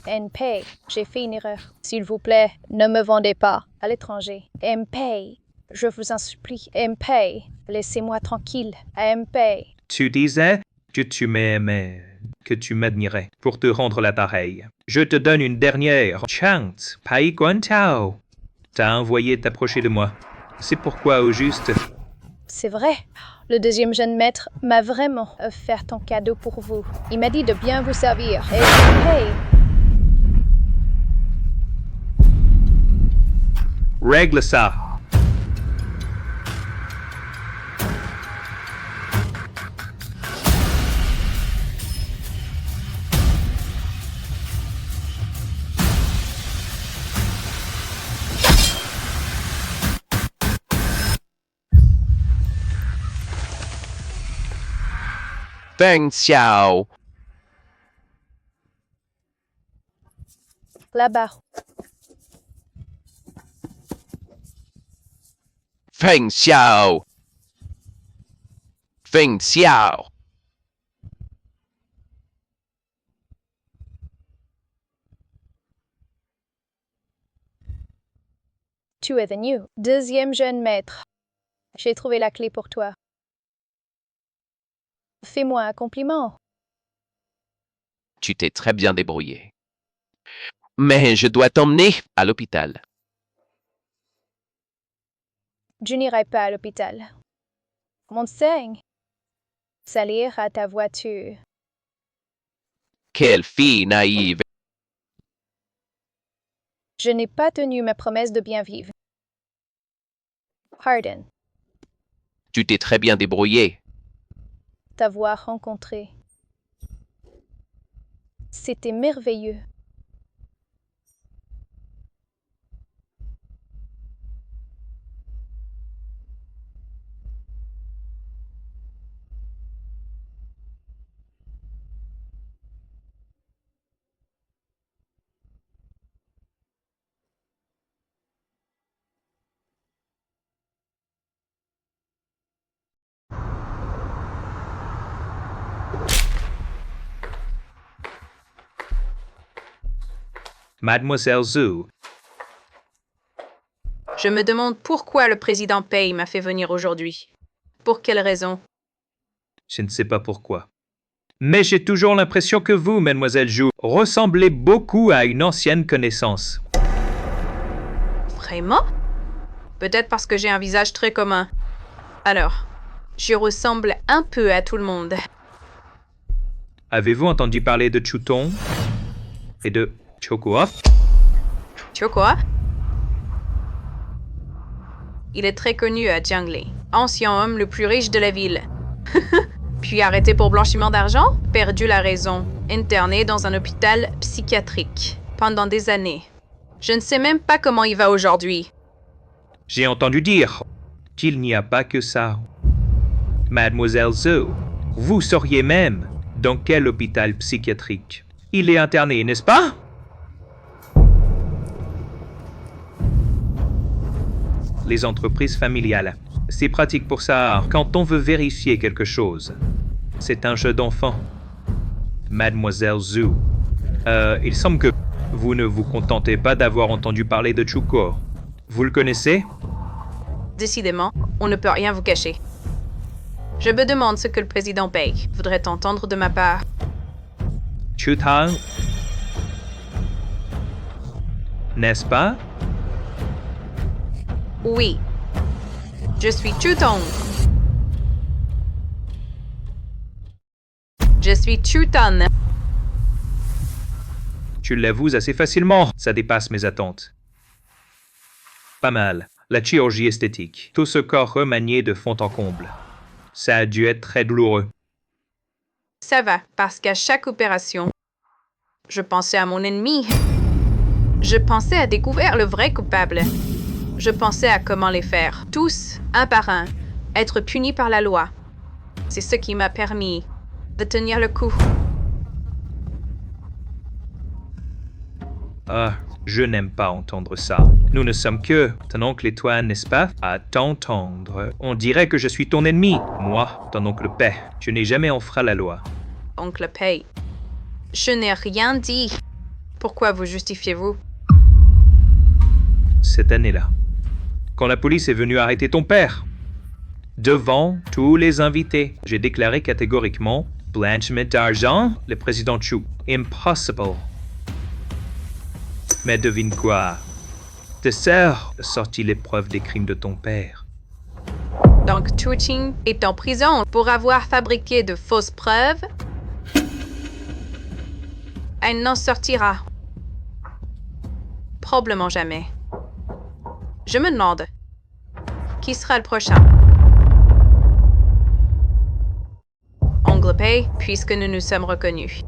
Mpei, j'ai fait une erreur. S'il vous plaît, ne me vendez pas à l'étranger. Mpei, je vous en supplie. Mpei, laissez-moi tranquille. Mpei. Tu disais que tu m'aimais, que tu m'admirais pour te rendre l'appareil. Je te donne une dernière chance. Pei Guangkao t'a envoyé t'approcher de moi. C'est pourquoi, au juste... C'est vrai. Le deuxième jeune maître m'a vraiment offert un cadeau pour vous. Il m'a dit de bien vous servir. Et Mpei... Règle ça. Feng Xiao. Là-bas. Feng Xiao. Feng Xiao. Tu es venu. Deuxième jeune maître. J'ai trouvé la clé pour toi. Fais-moi un compliment. Tu t'es très bien débrouillé. Mais je dois t'emmener à l'hôpital. Je n'irai pas à l'hôpital. M'enseigne. Salir à ta voiture. Quelle fille naïve. Je n'ai pas tenu ma promesse de bien vivre. Pardon. Tu t'es très bien débrouillé. T'avoir rencontré. C'était merveilleux. Mademoiselle Zhu, Je me demande pourquoi le président Pei m'a fait venir aujourd'hui. Pour quelle raison? Je ne sais pas pourquoi. Mais j'ai toujours l'impression que vous, mademoiselle Zhu, ressemblez beaucoup à une ancienne connaissance. Vraiment? Peut-être parce que j'ai un visage très commun. Alors, je ressemble un peu à tout le monde. Avez-vous entendu parler de Chu Tong et de Chokoa? Chokoa? Il est très connu à Jiangli, ancien homme le plus riche de la ville. Puis arrêté pour blanchiment d'argent, perdu la raison, interné dans un hôpital psychiatrique pendant des années. Je ne sais même pas comment il va aujourd'hui. J'ai entendu dire qu'il n'y a pas que ça. Mademoiselle Zhou, vous sauriez même dans quel hôpital psychiatrique il est interné, n'est-ce pas? Les entreprises familiales. C'est pratique pour ça quand on veut vérifier quelque chose. C'est un jeu d'enfant. Mademoiselle Zhou, il semble que vous ne vous contentez pas d'avoir entendu parler de Chuko. Vous le connaissez? Décidément, on ne peut rien vous cacher. Je me demande ce que le président Pei voudrait entendre de ma part. Chu Tang, n'est-ce pas? Oui. Je suis Chu Tong. Je suis Chu Tan. Tu l'avoues assez facilement, ça dépasse mes attentes. Pas mal. La chirurgie esthétique. Tout ce corps remanié de fond en comble. Ça a dû être très douloureux. Ça va, parce qu'à chaque opération, je pensais à mon ennemi. Je pensais à découvrir le vrai coupable. Je pensais à comment les faire, tous, un par un, être punis par la loi. C'est ce qui m'a permis de tenir le coup. Ah, je n'aime pas entendre ça. Nous ne sommes que ton oncle et toi, n'est-ce pas? À t'entendre, on dirait que je suis ton ennemi. Moi, ton oncle Pei, je n'ai jamais enfreint la loi. Oncle Pei, je n'ai rien dit. Pourquoi vous justifiez-vous? Cette année-là, quand la police est venue arrêter ton père, devant tous les invités, j'ai déclaré catégoriquement blanchiment d'argent, le président Chu. Impossible. Mais devine quoi? Ta sœur a sorti les preuves des crimes de ton père. Donc Chu Qing est en prison pour avoir fabriqué de fausses preuves? Elle n'en sortira. Probablement jamais. Je me demande, qui sera le prochain? Oncle Pei, puisque nous nous sommes reconnus.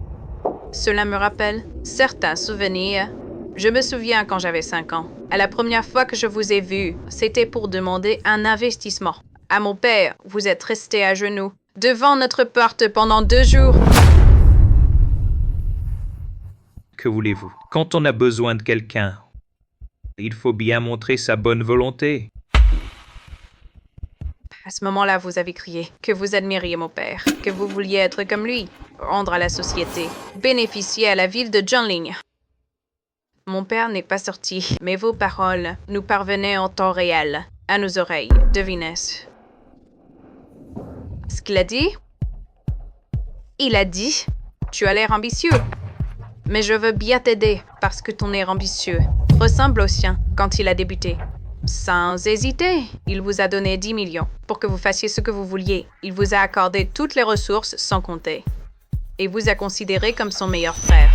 Cela me rappelle certains souvenirs. Je me souviens quand j'avais 5 ans. À la première fois que je vous ai vu, c'était pour demander un investissement. À mon père, vous êtes resté à genoux, devant notre porte pendant 2 jours. Que voulez-vous? Quand on a besoin de quelqu'un, il faut bien montrer sa bonne volonté. À ce moment-là, vous avez crié que vous admiriez mon père, que vous vouliez être comme lui, rendre à la société, bénéficier à la ville de Jiangling. Mon père n'est pas sorti, mais vos paroles nous parvenaient en temps réel, à nos oreilles. Devinez. Ce qu'il a dit? Il a dit, tu as l'air ambitieux. Mais je veux bien t'aider, parce que ton air ambitieux ressemble au sien quand il a débuté. Sans hésiter, il vous a donné 10 millions pour que vous fassiez ce que vous vouliez. Il vous a accordé toutes les ressources sans compter. Et vous a considéré comme son meilleur frère.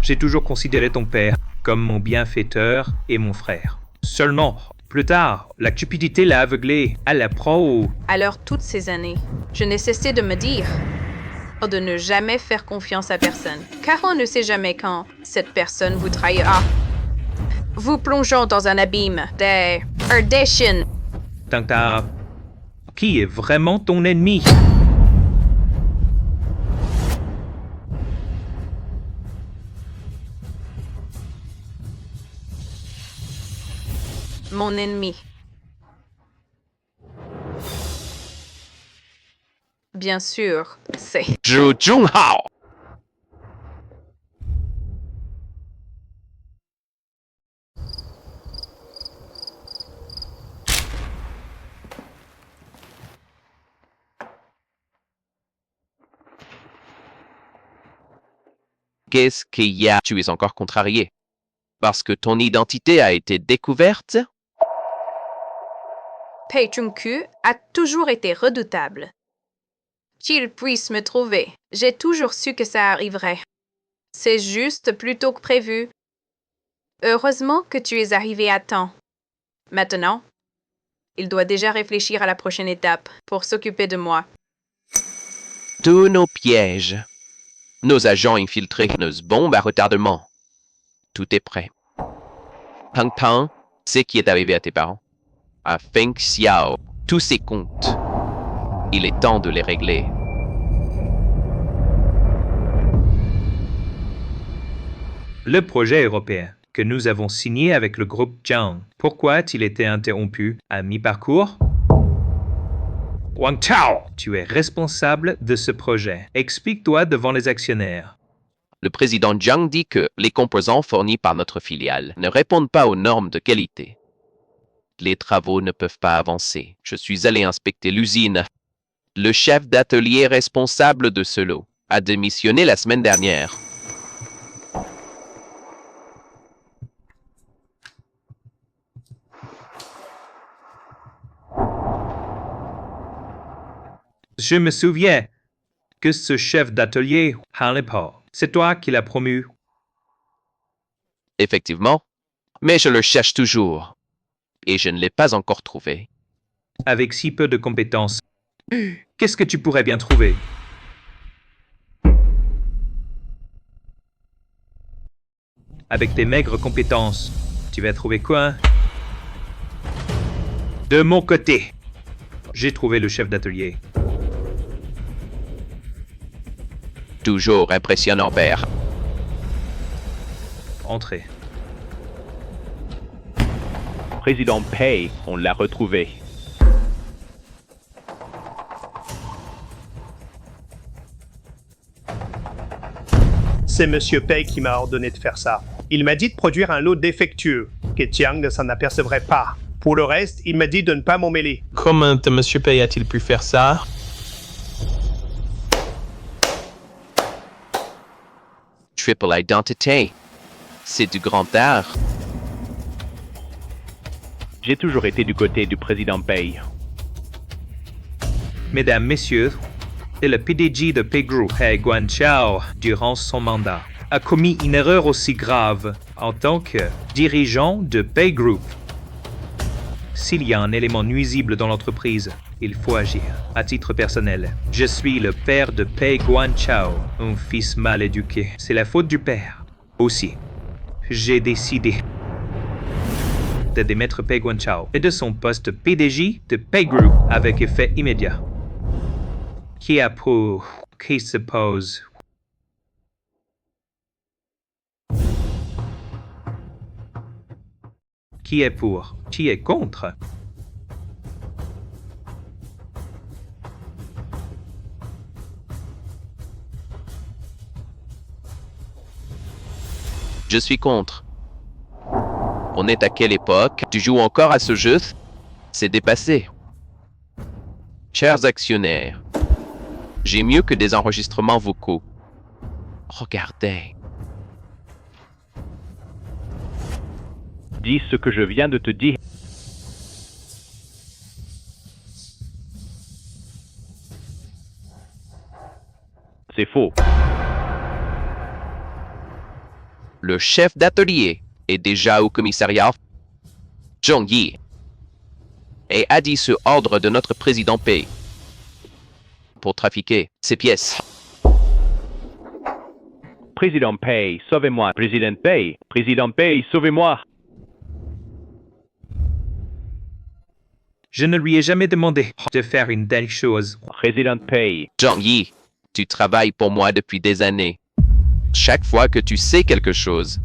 J'ai toujours considéré ton père comme mon bienfaiteur et mon frère. Seulement, plus tard, la cupidité l'a aveuglé à la pro. Alors, toutes ces années, je n'ai cessé de me dire de ne jamais faire confiance à personne, car on ne sait jamais quand cette personne vous trahira. Vous plongeant dans un abîme des auditions. Tangtara, qui est vraiment ton ennemi? Mon ennemi. Bien sûr, c'est Zhu Junhao. Qu'est-ce qu'il y a? Tu es encore contrarié. Parce que ton identité a été découverte? Pei Chung-ku a toujours été redoutable. Qu'il puisse me trouver, j'ai toujours su que ça arriverait. C'est juste plus tôt que prévu. Heureusement que tu es arrivé à temps. Maintenant, il doit déjà réfléchir à la prochaine étape pour s'occuper de moi. Tous nos pièges. Nos agents infiltrés, nos bombes à retardement. Tout est prêt. Pang Pang, c'est qui est arrivé à tes parents. À Feng Xiao, tous ces comptes. Il est temps de les régler. Le projet européen que nous avons signé avec le groupe Jiang, pourquoi a-t-il été interrompu à mi-parcours? Wang Chao, tu es responsable de ce projet. Explique-toi devant les actionnaires. Le président Jiang dit que les composants fournis par notre filiale ne répondent pas aux normes de qualité. Les travaux ne peuvent pas avancer. Je suis allé inspecter l'usine. Le chef d'atelier responsable de ce lot a démissionné la semaine dernière. Je me souviens que ce chef d'atelier, Han Lepo, c'est toi qui l'as promu. Effectivement, mais je le cherche toujours. Et je ne l'ai pas encore trouvé. Avec si peu de compétences, qu'est-ce que tu pourrais bien trouver? Avec tes maigres compétences, tu vas trouver quoi? De mon côté, j'ai trouvé le chef d'atelier. Toujours impressionnant, père. Entrez. Président Pei, on l'a retrouvé. C'est Monsieur Pei qui m'a ordonné de faire ça. Il m'a dit de produire un lot défectueux, que Tiang ne s'en apercevrait pas. Pour le reste, il m'a dit de ne pas m'en mêler. Comment Monsieur Pei a-t-il pu faire ça? Triple identité. C'est du grand art. J'ai toujours été du côté du président Pei. Mesdames, Messieurs, et le PDG de Pei Group, He Guanchao, durant son mandat, a commis une erreur aussi grave en tant que dirigeant de Pei Group. S'il y a un élément nuisible dans l'entreprise, il faut agir. À titre personnel, je suis le père de Pei Guanchao, un fils mal éduqué. C'est la faute du père. Aussi, j'ai décidé de démettre Pei Guanchao et de son poste PDG de Pei Group avec effet immédiat. Qui a pour... qui se pose... Qui est pour? Qui est contre? Je suis contre. On est à quelle époque? Tu joues encore à ce jeu? C'est dépassé. Chers actionnaires, j'ai mieux que des enregistrements vocaux. Regardez. Dis ce que je viens de te dire. C'est faux. Le chef d'atelier est déjà au commissariat Zhong Yi et a dit ce ordre de notre président Pei pour trafiquer ces pièces. Président Pei, sauvez-moi. Président Pei, Président Pei, sauvez-moi. Je ne lui ai jamais demandé de faire une telle chose. Président Pei. Zhong Yi, tu travailles pour moi depuis des années. Chaque fois que tu sais quelque chose,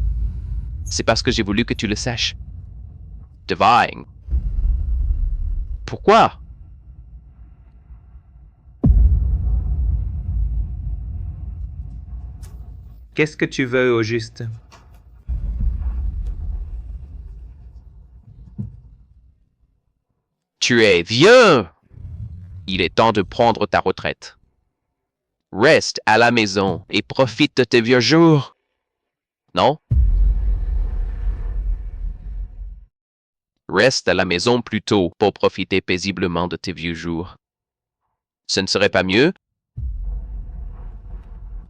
c'est parce que j'ai voulu que tu le saches. Divine. Pourquoi? Qu'est-ce que tu veux au juste? Tu es vieux. Il est temps de prendre ta retraite. Reste à la maison et profite de tes vieux jours. non? Reste à la maison plus tôt pour profiter paisiblement de tes vieux jours. Ce ne serait pas mieux?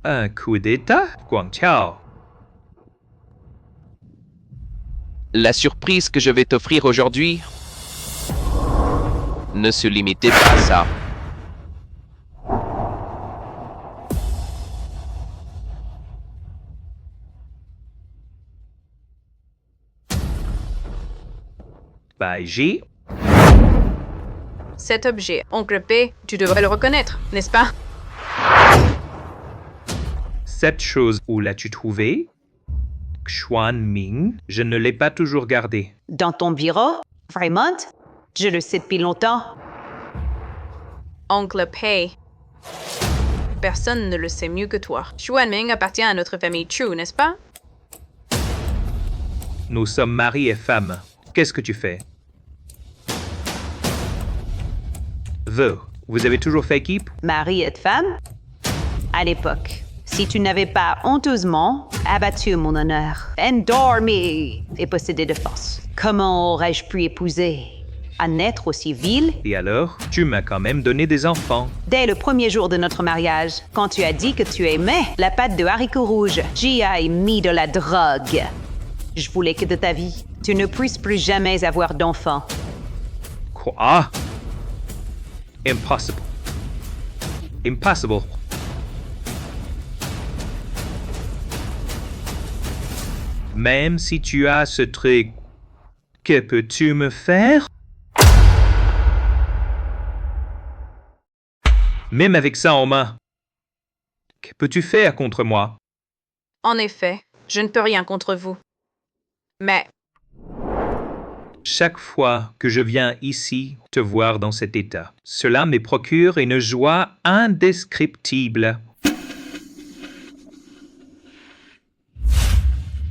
Un coup d'état, Guangqiao. La surprise que je vais t'offrir aujourd'hui ne se limitait pas à ça. Baiji, Cet objet, Oncle P, tu devrais le reconnaître, n'est-ce pas? cette chose, où l'as-tu trouvée? Xuan Ming, je ne l'ai pas toujours gardée. Dans ton bureau? Vraiment? Je le sais depuis longtemps. Oncle P. Personne ne le sait mieux que toi. Xuanming appartient à notre famille Chu, n'est-ce pas? Nous sommes mari et femme. Qu'est-ce que tu fais? Vous avez toujours fait équipe? Mari et femme? À l'époque, si tu n'avais pas honteusement abattu mon honneur, endormi et possédé de force, comment aurais-je pu épouser un être aussi vil? Et alors, tu m'as quand même donné des enfants. Dès le premier jour de notre mariage, quand tu as dit que tu aimais la pâte de haricots rouges, j'y ai mis de la drogue. Je voulais que de ta vie, tu ne puisses plus jamais avoir d'enfants. Quoi? Impossible. Impossible. Même si tu as ce truc, que peux-tu me faire? Même avec ça en main, que peux-tu faire contre moi? En effet, je ne peux rien contre vous. Mais Chaque fois que je viens ici te voir dans cet état, cela me procure une joie indescriptible.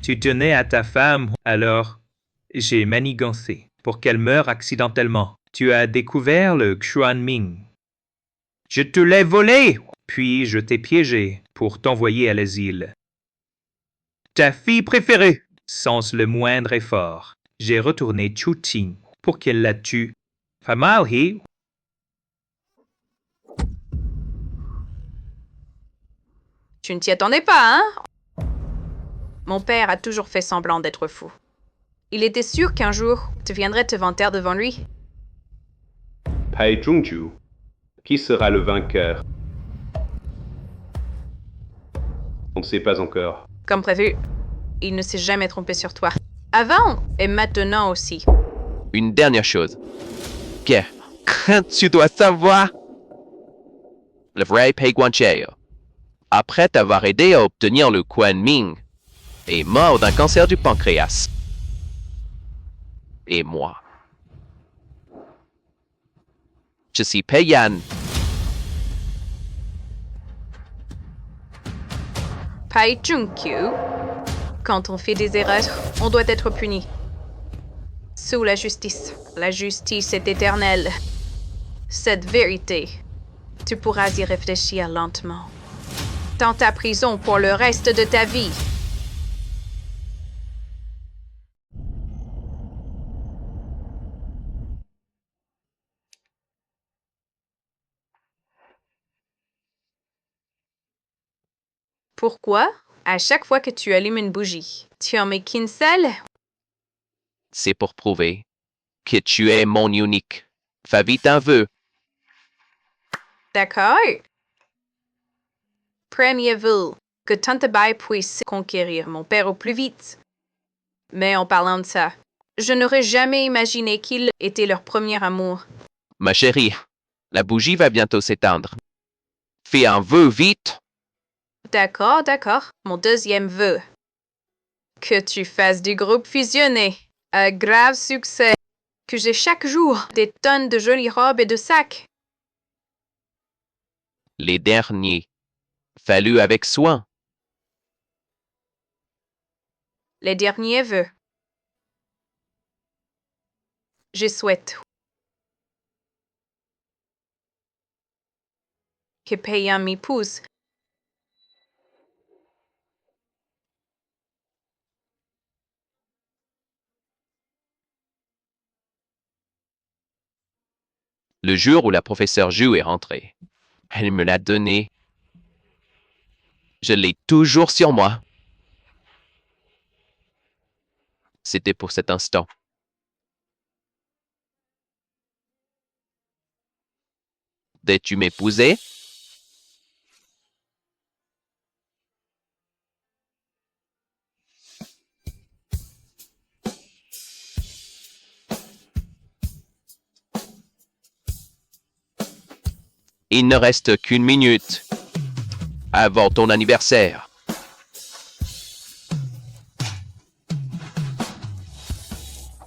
Tu tenais à ta femme, alors j'ai manigancé pour qu'elle meure accidentellement. Tu as découvert le Xuan Ming. Je te l'ai volé, puis je t'ai piégé pour t'envoyer à l'asile. Ta fille préférée, sans le moindre effort. J'ai retourné Chu Ting pour qu'elle la tue. Pas mal, hi? tu ne t'y attendais pas, hein? Mon père a toujours fait semblant d'être fou. Il était sûr qu'un jour, tu viendrais te vanter devant lui. Pai Zhongju, qui sera le vainqueur? On ne sait pas encore. Comme prévu, il ne s'est jamais trompé sur toi. Avant et maintenant aussi. Une dernière chose. Que tu dois savoir, le vrai Pei Guanqiao, après t'avoir aidé à obtenir le Quan Ming, est mort d'un cancer du pancréas. Et moi, je suis Pei Yan. Pai Chung-kyu. Quand on fait des erreurs, on doit être puni. Sous la justice. La justice est éternelle. Cette vérité, tu pourras y réfléchir lentement. Dans ta prison pour le reste de ta vie. Pourquoi? À chaque fois que tu allumes une bougie, tu en mets qu'une seule? C'est pour prouver que tu es mon unique. Fais vite un vœu. D'accord. Premier vœu, que Tante Bai puisse conquérir mon père au plus vite. Mais en parlant de ça, je n'aurais jamais imaginé qu'il était leur premier amour. Ma chérie, la bougie va bientôt s'éteindre. Fais un vœu vite. D'accord, d'accord. Mon deuxième vœu. Que tu fasses du groupe fusionné. Un grave succès. Que j'ai chaque jour des tonnes de jolies robes et de sacs. Les derniers. Fallu avec soin. Les derniers vœux. Je souhaite que Pei Yan m'épouse. Le jour où la professeure Zhu est rentrée, elle me l'a donné. Je l'ai toujours sur moi. C'était pour cet instant. Veux-tu m'épouser? Il ne reste qu'une minute avant ton anniversaire.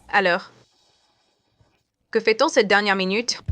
Alors, que fait-on cette dernière minute?